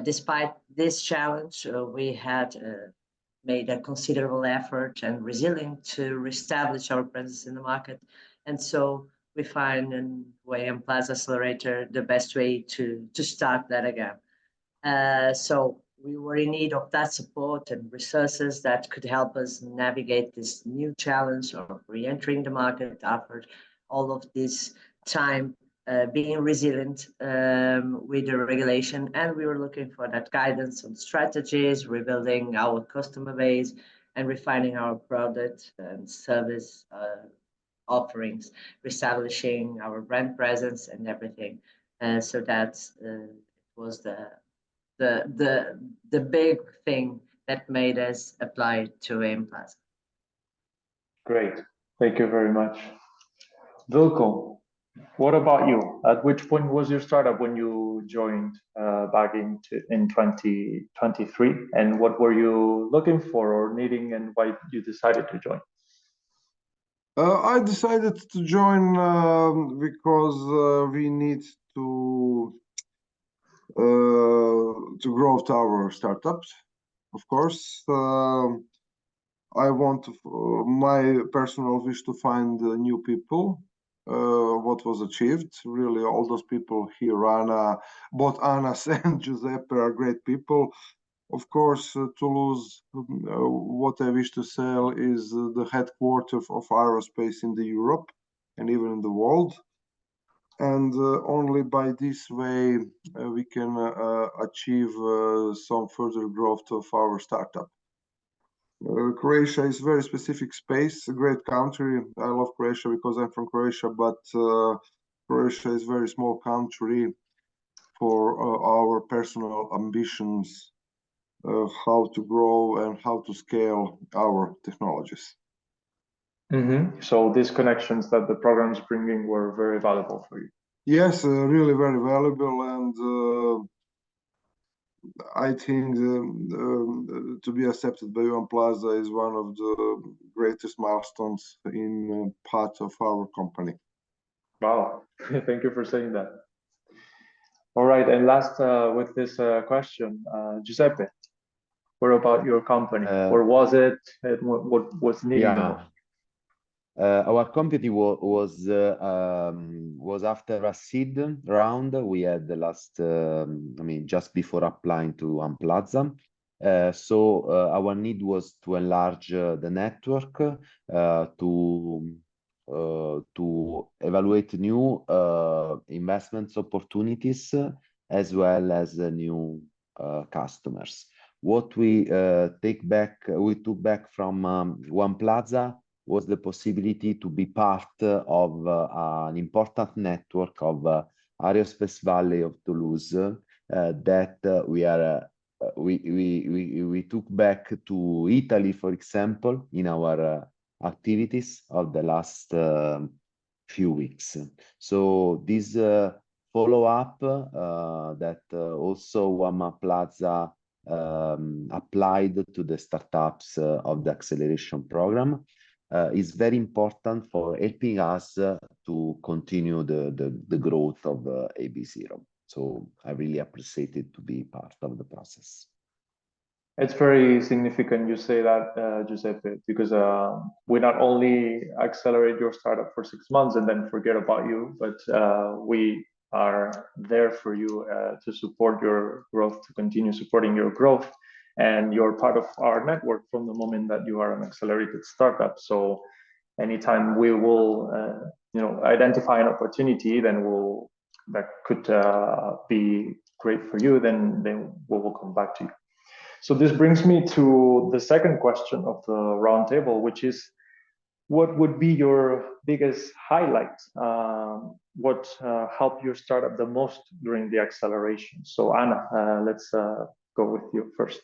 despite this challenge, we had made a considerable effort and resilient to reestablish our presence in the market. And so we find in UAM Plazza Accelerator the best way to start that again. So we were in need of that support and resources that could help us navigate this new challenge of re-entering the market after all of this time, being resilient with the regulation. And we were looking for that guidance on strategies, rebuilding our customer base, and refining our product and service offerings, reestablishing our brand presence and everything. So that was the big thing that made us apply to UAM Plazza.
Great, thank you very much. Wilco, what about you? At which point was your startup when you joined back in 2023? And what were you looking for or needing, and why you decided to join?
I decided to join because we need to grow our startups, of course. I want my personal wish to find new people. What was achieved, really, all those people here, Anna, both Anna and Giuseppe are great people. Of course, Toulouse, what I wish to sell is the headquarters of aerospace in the Europe and even in the world. And only by this way we can achieve some further growth of our startup. Croatia is a very specific space, a great country. I love Croatia because I'm from Croatia, but Croatia is a very small country for our personal ambitions, how to grow and how to scale our technologies.
So these connections that the program is bringing were very valuable for you.
Yes, really very valuable, and I think to be accepted by UAM Plazza is one of the greatest milestones in part of our company.
Wow, thank you for saying that. All right, and last with this question, Giuseppe, about your company? Where was it? And what was needed?
Yeah. Our company was after a seed round we had the last, just before applying to UAM Plazza. So our need was to enlarge the network, to evaluate new investments opportunities, as well as new customers. What we took back from UAM Plazza was the possibility to be part of an important network of Aerospace Valley of Toulouse that we took back to Italy, for example, in our activities of the last few weeks. So this follow-up that also UAM Plazza applied to the startups of the acceleration program is very important for helping us to continue the growth of AB0. So I really appreciate it to be part of the process.
It's very significant you say that, Giuseppe, because we not only accelerate your startup for 6 months and then forget about you, but we are there for you to support your growth, to continue supporting your growth. And you're part of our network from the moment that you are an accelerated startup. So anytime we will, identify an opportunity, then that could be great for you, then we will come back to you. So this brings me to the second question of the roundtable, which is, what would be your biggest highlight? What helped your startup the most during the acceleration? So Anna, let's go with you first.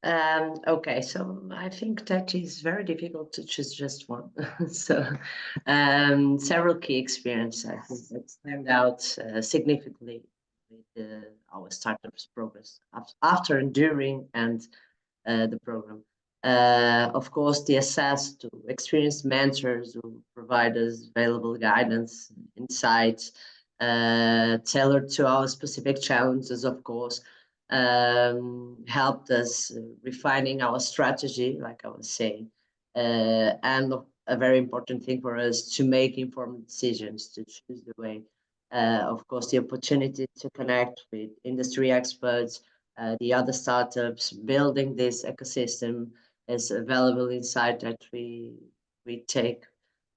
Okay, so I think that is very difficult to choose just one. So several key experiences I think that stand out significantly with our startups progress after and during and the program. Of course, the access to experienced mentors who provide us valuable guidance, insights, tailored to our specific challenges, of course, helped us refining our strategy, like I was saying, and a very important thing for us to make informed decisions, to choose the way. Of course, the opportunity to connect with industry experts, the other startups, building this ecosystem is a valuable insight that we take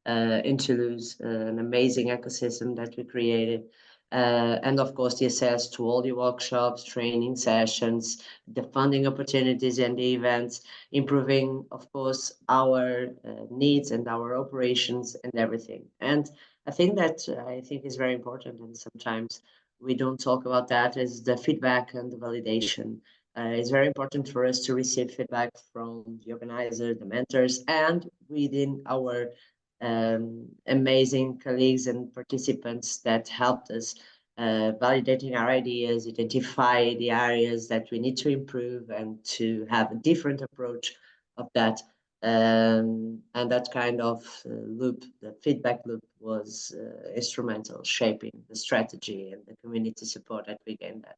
in Toulouse, an amazing ecosystem that we created. And of course, the access to all the workshops, training sessions, the funding opportunities and the events, improving, of course, our needs and our operations and everything. And I think is very important, and sometimes we don't talk about that, is the feedback and the validation. It's very important for us to receive feedback from the organizer, the mentors, and within our amazing colleagues and participants that helped us validating our ideas, identify the areas that we need to improve and to have a different approach of that. And that kind of loop, the feedback loop, was instrumental shaping the strategy and the community support that we gained that.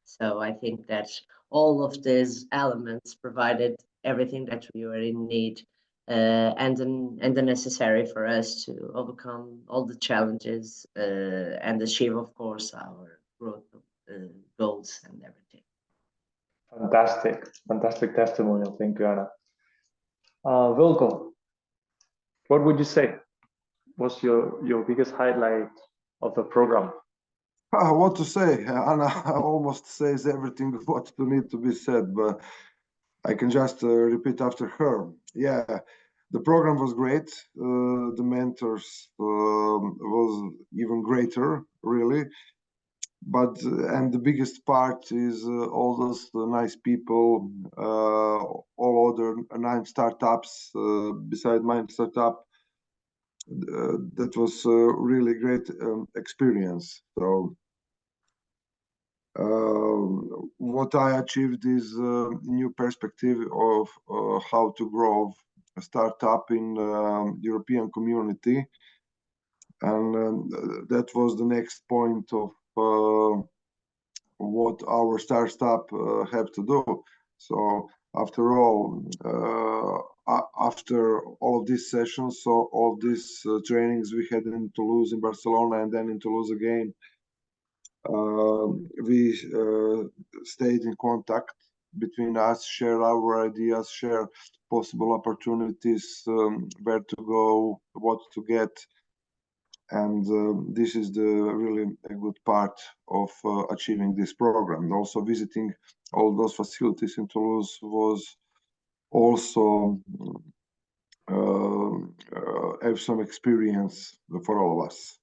So I think that all of these elements provided everything that we were in need and the necessary for us to overcome all the challenges and achieve, of course, our growth goals and everything.
Fantastic testimonial. Thank you, Anna. Wilco, what would you say was your biggest highlight of the program?
What to say? Anna almost says everything what need to be said, but I can just repeat after her. Yeah, the program was great. The mentors was even greater, really. But and the biggest part is all those nice people, all other 9 startups beside my startup. That was a really great experience. So what I achieved is a new perspective of how to grow a startup in European community, and that was the next point of what our startup have to do. So after all, after all of these sessions, so all these trainings we had in Toulouse, in Barcelona, and then in Toulouse again, we stayed in contact between us, share our ideas, share possible opportunities, where to go, what to get. And this is the really a good part of achieving this program. Also visiting all those facilities in Toulouse was also have some experience for all of us.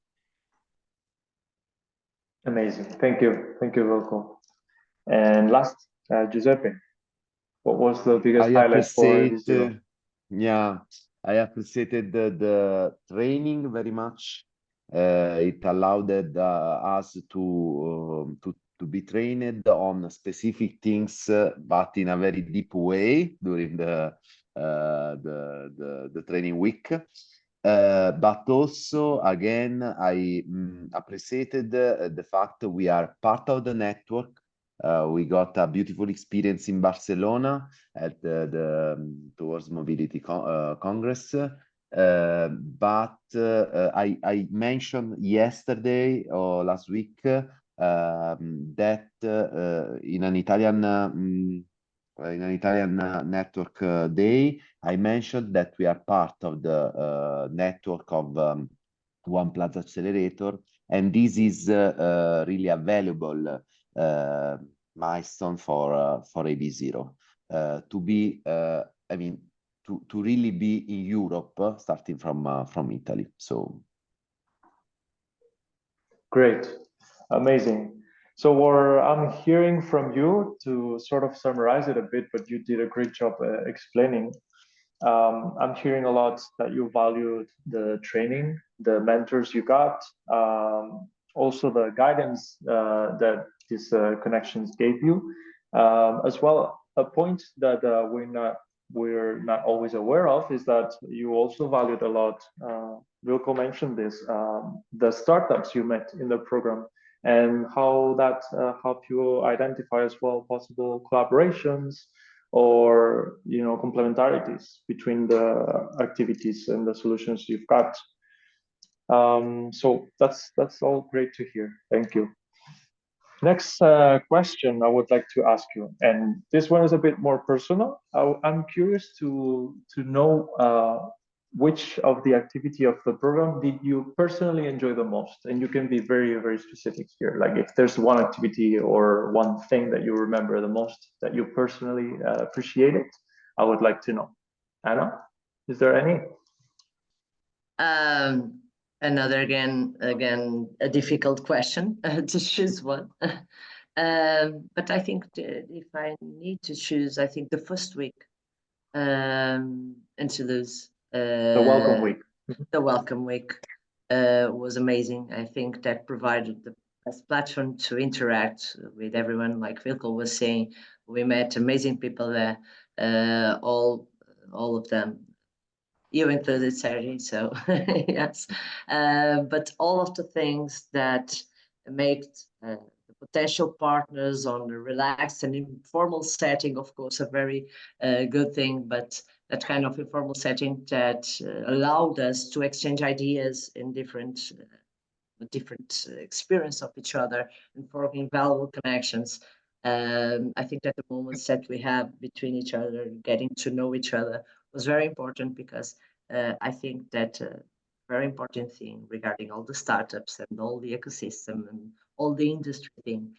Amazing. Thank you, Wilco. And last, Giuseppe, what was the biggest highlight for this year?
Yeah, I appreciated the training very much. It allowed us to be trained on specific things, but in a very deep way during the training week. But also, again, I appreciated the fact that we are part of the network. We got a beautiful experience in Barcelona at the Toulouse Mobility Congress. But I mentioned yesterday or last week that in an Italian network day, I mentioned that we are part of the network of UAM Plazza Accelerator, and this is really a valuable milestone for AB0 to be, I mean, to really be in Europe, starting from Italy. So
great, amazing. So I'm hearing from you, to sort of summarize it a bit, but you did a great job explaining. I'm hearing a lot that you valued the training, the mentors you got, also the guidance that these connections gave you, as well. A point that we're not always aware of is that you also valued a lot. Wilco mentioned this, the startups you met in the program, and how that helped you identify as well possible collaborations or complementarities between the activities and the solutions you've got. So that's all great to hear. Thank you. Next question I would like to ask you, and this one is a bit more personal. I'm curious to know which of the activity of the program did you personally enjoy the most? And you can be very, very specific here. Like if there's one activity or one thing that you remember the most that you personally appreciated, I would like to know. Anna, is there any?
Another again a difficult question to choose one. But I think if I need to choose, I think the first week in Toulouse,
The welcome week.
the welcome week was amazing. I think that provided the best platform to interact with everyone. Like Wilco was saying, we met amazing people there, all of them. You included, Sergi, so yes. But all of the things that make the potential partners on a relaxed and informal setting, of course, a very good thing, but that kind of informal setting that allowed us to exchange ideas in different experience of each other and forming valuable connections. I think that the moments that we have between each other, getting to know each other, was very important, because I think that very important thing regarding all the startups and all the ecosystem and all the industry thing,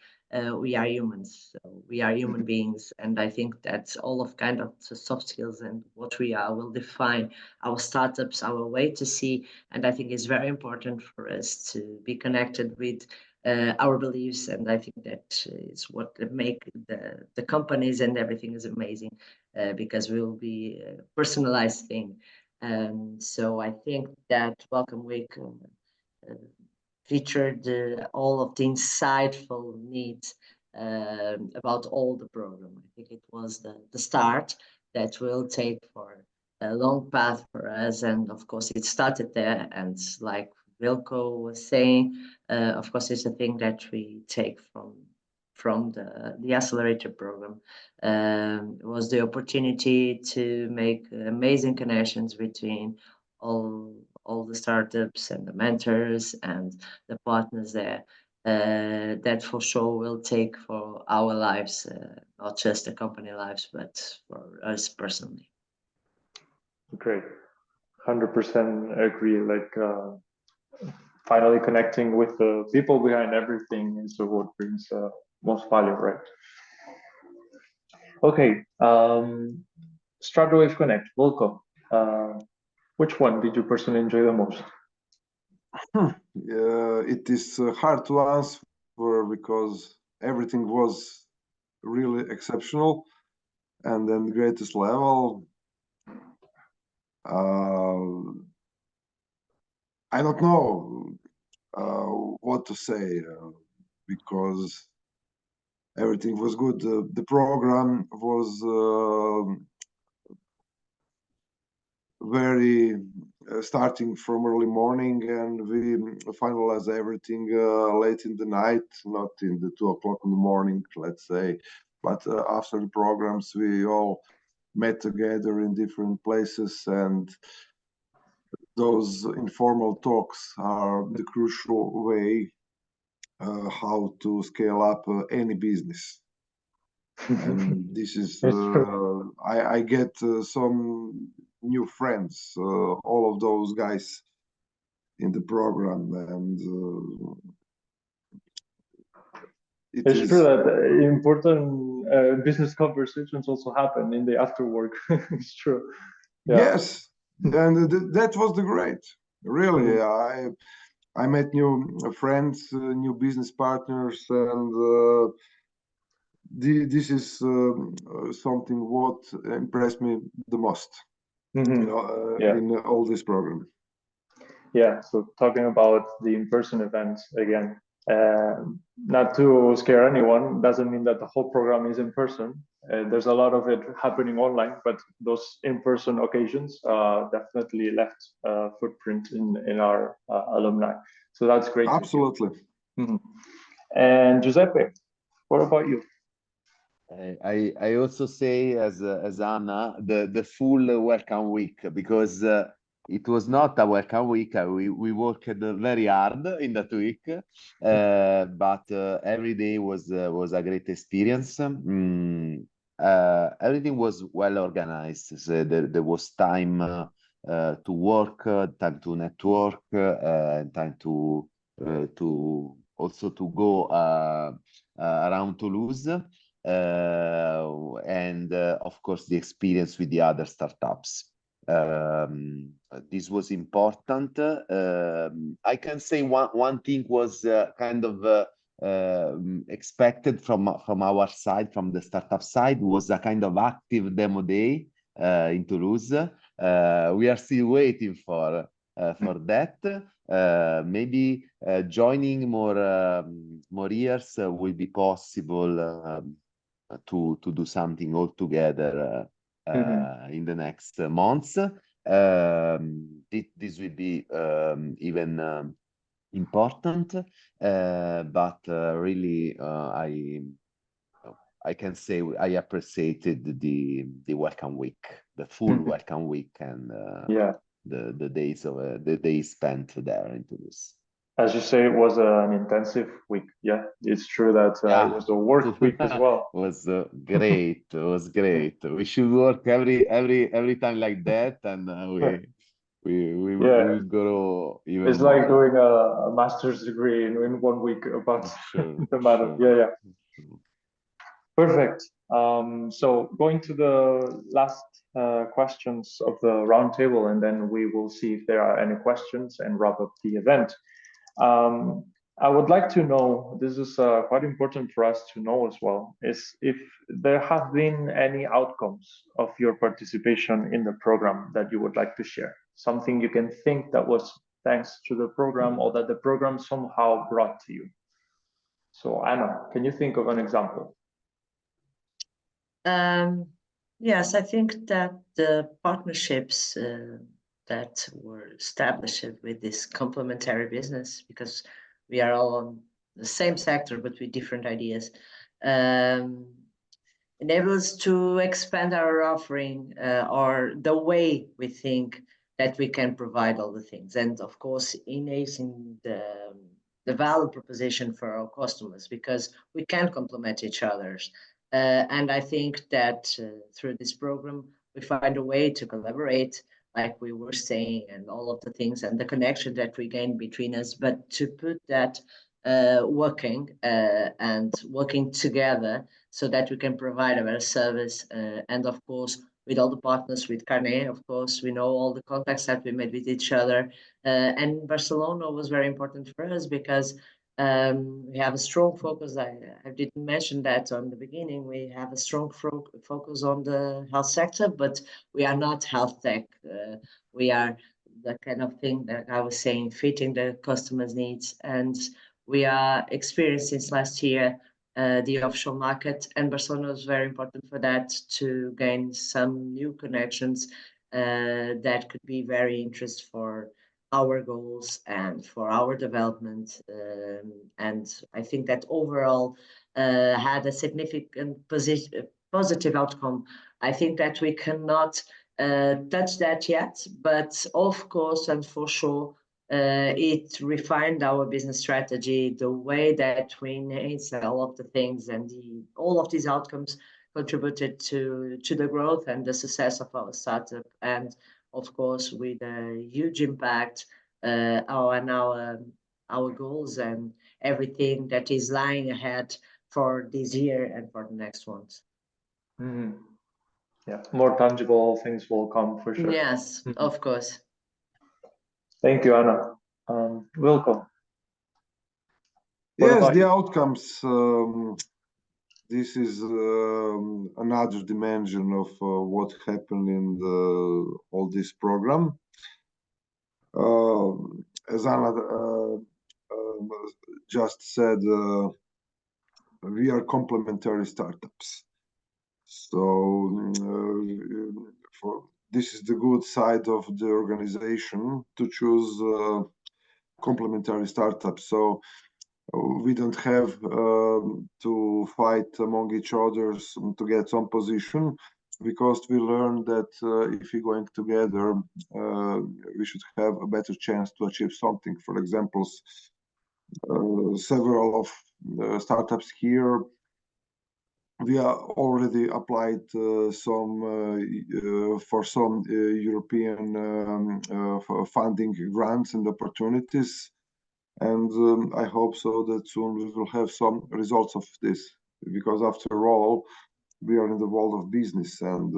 we are humans, so we are human beings, and I think that all of kind of the soft skills and what we are will define our startups, our way to see, and I think it's very important for us to be connected with our beliefs, and I think that is what make the companies and everything is amazing, because we will be a personalized thing. So I think that Welcome Week featured all of the insightful needs about all the program. I think it was the start that will take for a long path for us, and of course it started there, and like Wilco was saying, of course it's a thing that we take from the accelerator program was the opportunity to make amazing connections between all the startups and the mentors and the partners there. That for sure will take for our lives, not just the company lives, but for us personally.
Great, 100% agree. Like finally connecting with the people behind everything is what brings most value, right? Okay, Stratowave Connect, welcome. Which one did you personally enjoy the most?
It is hard to answer because everything was really exceptional, and then the greatest level. I don't know what to say because everything was good. The program was very starting from early morning, and we finalized everything late in the night, not in the 2 o'clock in the morning, let's say. But after the programs, we all met together in different places, and those informal talks are the crucial way how to scale up any business. And this is I get some new friends, all of those guys in the program, and
it's true that important business conversations also happen in the after work. It's true. Yeah.
Yes, and that was the great. Really, I met new friends, new business partners, and this is something what impressed me the most, you know, in all this program.
Yeah, so talking about the in-person events again, not to scare anyone, doesn't mean that the whole program is in person. There's a lot of it happening online, but those in-person occasions definitely left a footprint in our alumni. So that's great.
Absolutely.
And Giuseppe, what about you?
I also say as Anna the full welcome week, because it was not a welcome week. We worked very hard in that week, but every day was a great experience. Everything was well organized. So there was time to work, time to network, time to also to go around Toulouse. And of course the experience with the other startups. This was important. I can say one thing was kind of expected from our side, from the startup side, was a kind of active demo day in Toulouse. We are still waiting for that. Maybe joining more years will be possible to do something all together in the next months. This will be even important, but really I can say I appreciated the welcome week, the full welcome week, and the days spent there in Toulouse.
As you say, it was an intensive week. Yeah, it's true that it was a work week as well.
It was great. It was great. We should work every time like that, and we grow even
it's
more.
Like doing a master's degree in 1 week about the matter. Yeah. Perfect. So going to the last questions of the roundtable, and then we will see if there are any questions and wrap up the event. I would like to know, this is quite important for us to know as well, is if there have been any outcomes of your participation in the program that you would like to share. Something you can think that was thanks to the program or that the program somehow brought to you. So Anna, can you think of an example?
Yes, I think that the partnerships that were established with this complementary business, because we are all on the same sector but with different ideas, enable us to expand our offering or the way we think that we can provide all the things. And of course, enhancing the value proposition for our customers, because we can complement each other's. And I think that through this program, we find a way to collaborate, like we were saying, and all of the things and the connection that we gain between us, but to put that working and working together so that we can provide a better service. And of course, with all the partners, with CARNET, of course, we know all the contacts that we made with each other. And Barcelona was very important for us because we have a strong focus. I didn't mention that on the beginning. We have a strong focus on the health sector, but we are not health tech. We are the kind of thing that I was saying, fitting the customer's needs. And we are experiencing since last year the offshore market, and Barcelona was very important for that, to gain some new connections that could be very interesting for our goals and for our development. And I think that overall had a significant positive outcome. I think that we cannot touch that yet, but of course and for sure, it refined our business strategy, the way that we enhance all of the things, and all of these outcomes contributed to the growth and the success of our startup. And of course, with a huge impact on our goals and everything that is lying ahead for this year and for the next ones.
Mm-hmm. Yeah, more tangible things will come for sure.
Yes, of course.
Thank you, Anna. Wilco.
Yes, the outcomes. This is another dimension of what happened in all this program. As Anna just said, we are complementary startups. So this is the good side of the organization, to choose complementary startups. So we don't have to fight among each other to get some position, because we learned that if we're going together, we should have a better chance to achieve something. For example, several of startups here, we are already applied for some European funding grants and opportunities. And I hope so that soon we will have some results of this, because after all, we are in the world of business, and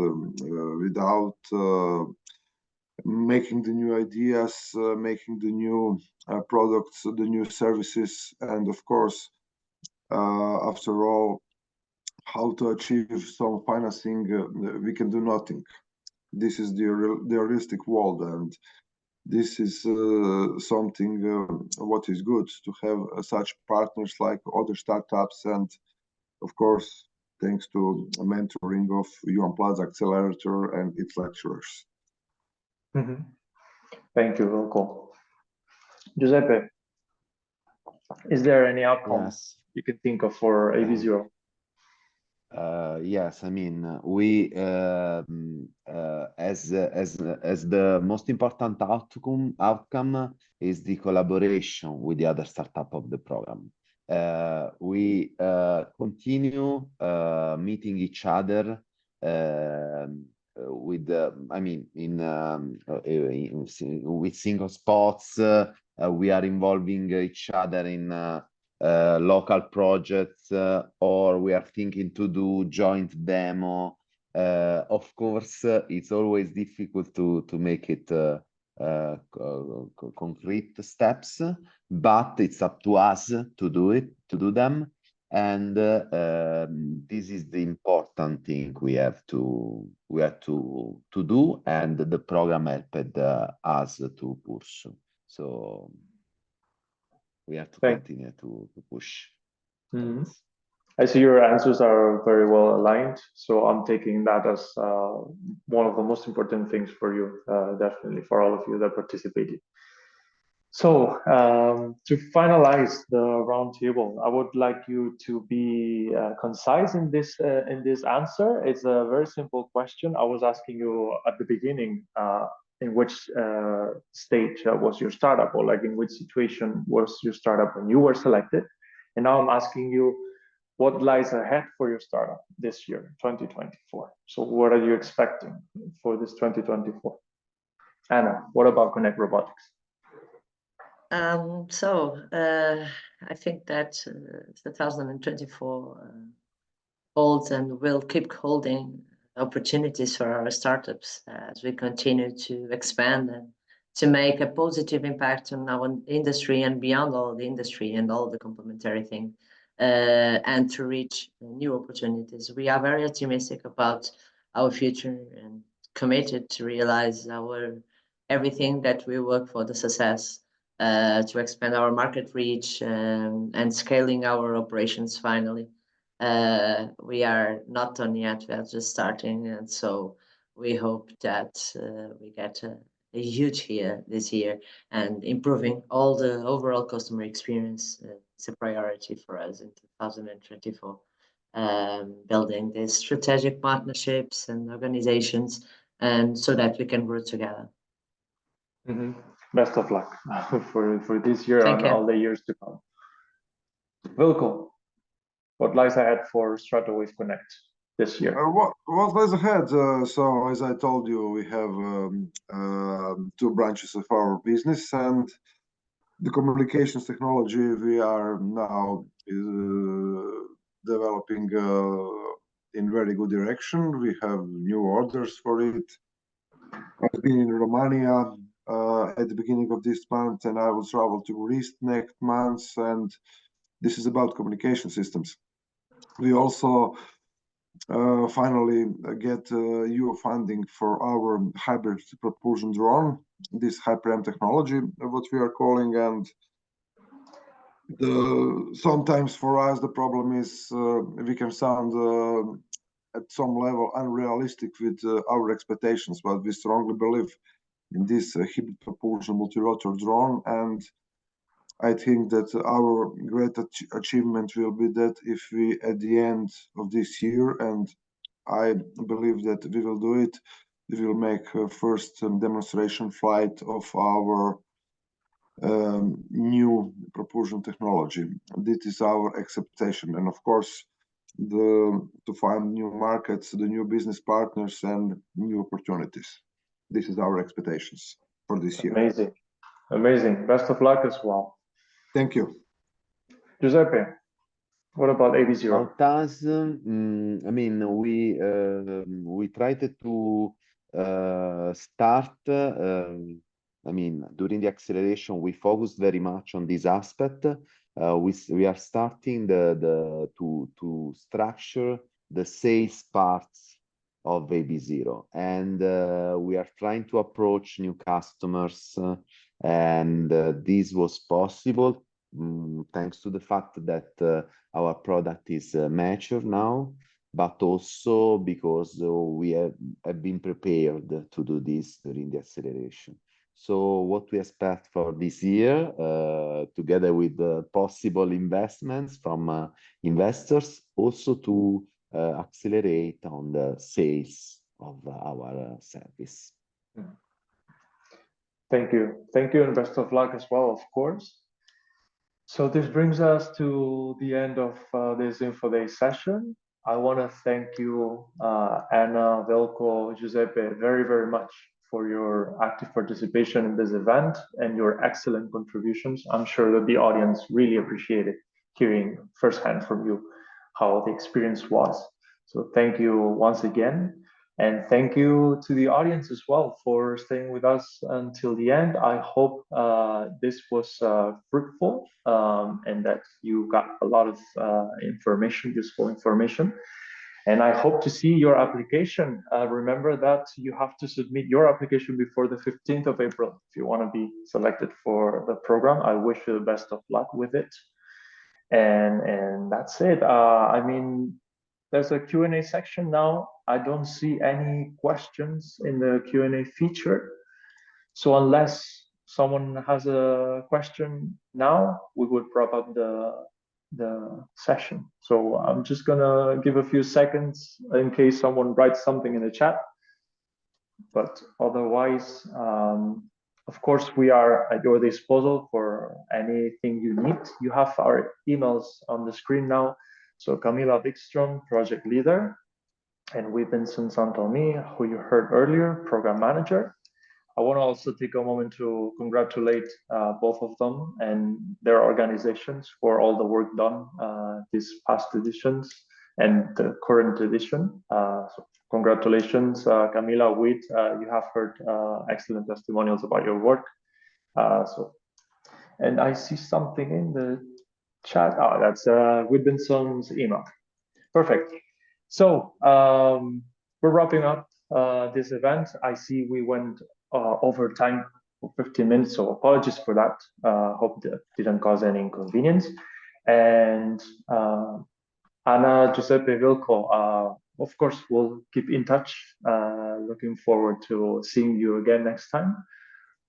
without making the new ideas, making the new products, the new services, and of course, after all, how to achieve some financing, we can do nothing. This is the realistic world, and this is something what is good to have such partners like other startups, and of course, thanks to mentoring of UAM Plazza Accelerator and its lecturers.
Mm-hmm. Thank you, Wilco. Giuseppe, is there any outcome you can think of for AV0?
Yes, I mean, we as the most important outcome is the collaboration with the other startup of the program. We continue meeting each other with I mean with single spots. We are involving each other in local projects, or we are thinking to do joint demo. Of course, it's always difficult to make it concrete steps, but it's up to us to do them. And this is the important thing we have to do, and the program helped us to pursue. So we have to continue to push.
Mm-hmm. I see your answers are very well aligned, so I'm taking that as one of the most important things for you, definitely for all of you that participated. So to finalize the roundtable, I would like you to be concise in this answer. It's a very simple question. I was asking you at the beginning, in which stage was your startup, or like in which situation was your startup when you were selected? And now I'm asking you, what lies ahead for your startup this year, 2024? So what are you expecting for this 2024? Anna, what about Connect Robotics?
I think that 2024 holds and will keep holding opportunities for our startups as we continue to expand and to make a positive impact on our industry and beyond all the industry and all the complementary things, and to reach new opportunities. We are very optimistic about our future and committed to realize everything that we work for the success, to expand our market reach, and scaling our operations finally. We are not done yet, we are just starting, and so we hope that we get a huge year this year, and improving all the overall customer experience is a priority for us in 2024. Building these strategic partnerships and organizations, and so that we can grow together.
Best of luck for this year and all the years to come. Wilco, what lies ahead for StratoWave Connect this year?
What lies ahead? So as I told you, we have two branches of our business, and the communications technology we are now developing in very good direction. We have new orders for it. I've been in Romania at the beginning of this month, and I will travel to Greece next month, and this is about communication systems. We also finally get EU funding for our hybrid propulsion drone, this HyperM technology, what we are calling, and sometimes for us the problem is we can sound at some level unrealistic with our expectations, but we strongly believe in this hybrid propulsion multi-rotor drone, and I think that our great achievement will be that if we, at the end of this year, and I believe that we will do it, we will make a first demonstration flight of our new propulsion technology. This is our expectation, and of course, to find new markets, the new business partners, and new opportunities. This is our expectations for this year.
Amazing. Best of luck as well.
Thank you.
Giuseppe, what about AB0?
About us, I mean, we tried to start. I mean, during the acceleration, we focused very much on this aspect. We are starting to structure the sales parts of AB0, and we are trying to approach new customers, and this was possible thanks to the fact that our product is mature now, but also because we have been prepared to do this during the acceleration. So what we expect for this year, together with the possible investments from investors, also to accelerate on the sales of our service.
Thank you, and best of luck as well, of course. So this brings us to the end of this Info Day session. I want to thank you, Anna, Wilco, Giuseppe, very, very much for your active participation in this event and your excellent contributions. I'm sure that the audience really appreciated hearing firsthand from you how the experience was. So thank you once again. And thank you to the audience as well for staying with us until the end. I hope this was fruitful and that you got a lot of information, useful information. And I hope to see your application. Remember that you have to submit your application before the 15th of April if you want to be selected for the program. I wish you the best of luck with it. And that's it. I mean, there's a Q&A section now. I don't see any questions in the Q&A feature. So unless someone has a question now, we would wrap up the session. So I'm just gonna give a few seconds in case someone writes something in the chat. But otherwise, of course, we are at your disposal for anything you need. You have our emails on the screen now. So Camila Wikström, project leader, and Vincent Santomi, who you heard earlier, program manager. I want to also take a moment to congratulate both of them and their organizations for all the work done these past editions and the current edition. So congratulations, Camila, Witt. You have heard excellent testimonials about your work. And I see something in the chat. Oh, that's Wittbenson's email. Perfect. So we're wrapping up this event. I see we went over time for 15 minutes, so apologies for that. Hope that didn't cause any inconvenience. And Anna, Giuseppe, Vilko, of course, we'll keep in touch. Looking forward to seeing you again next time.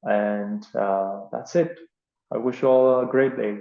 And that's it. I wish you all a great day.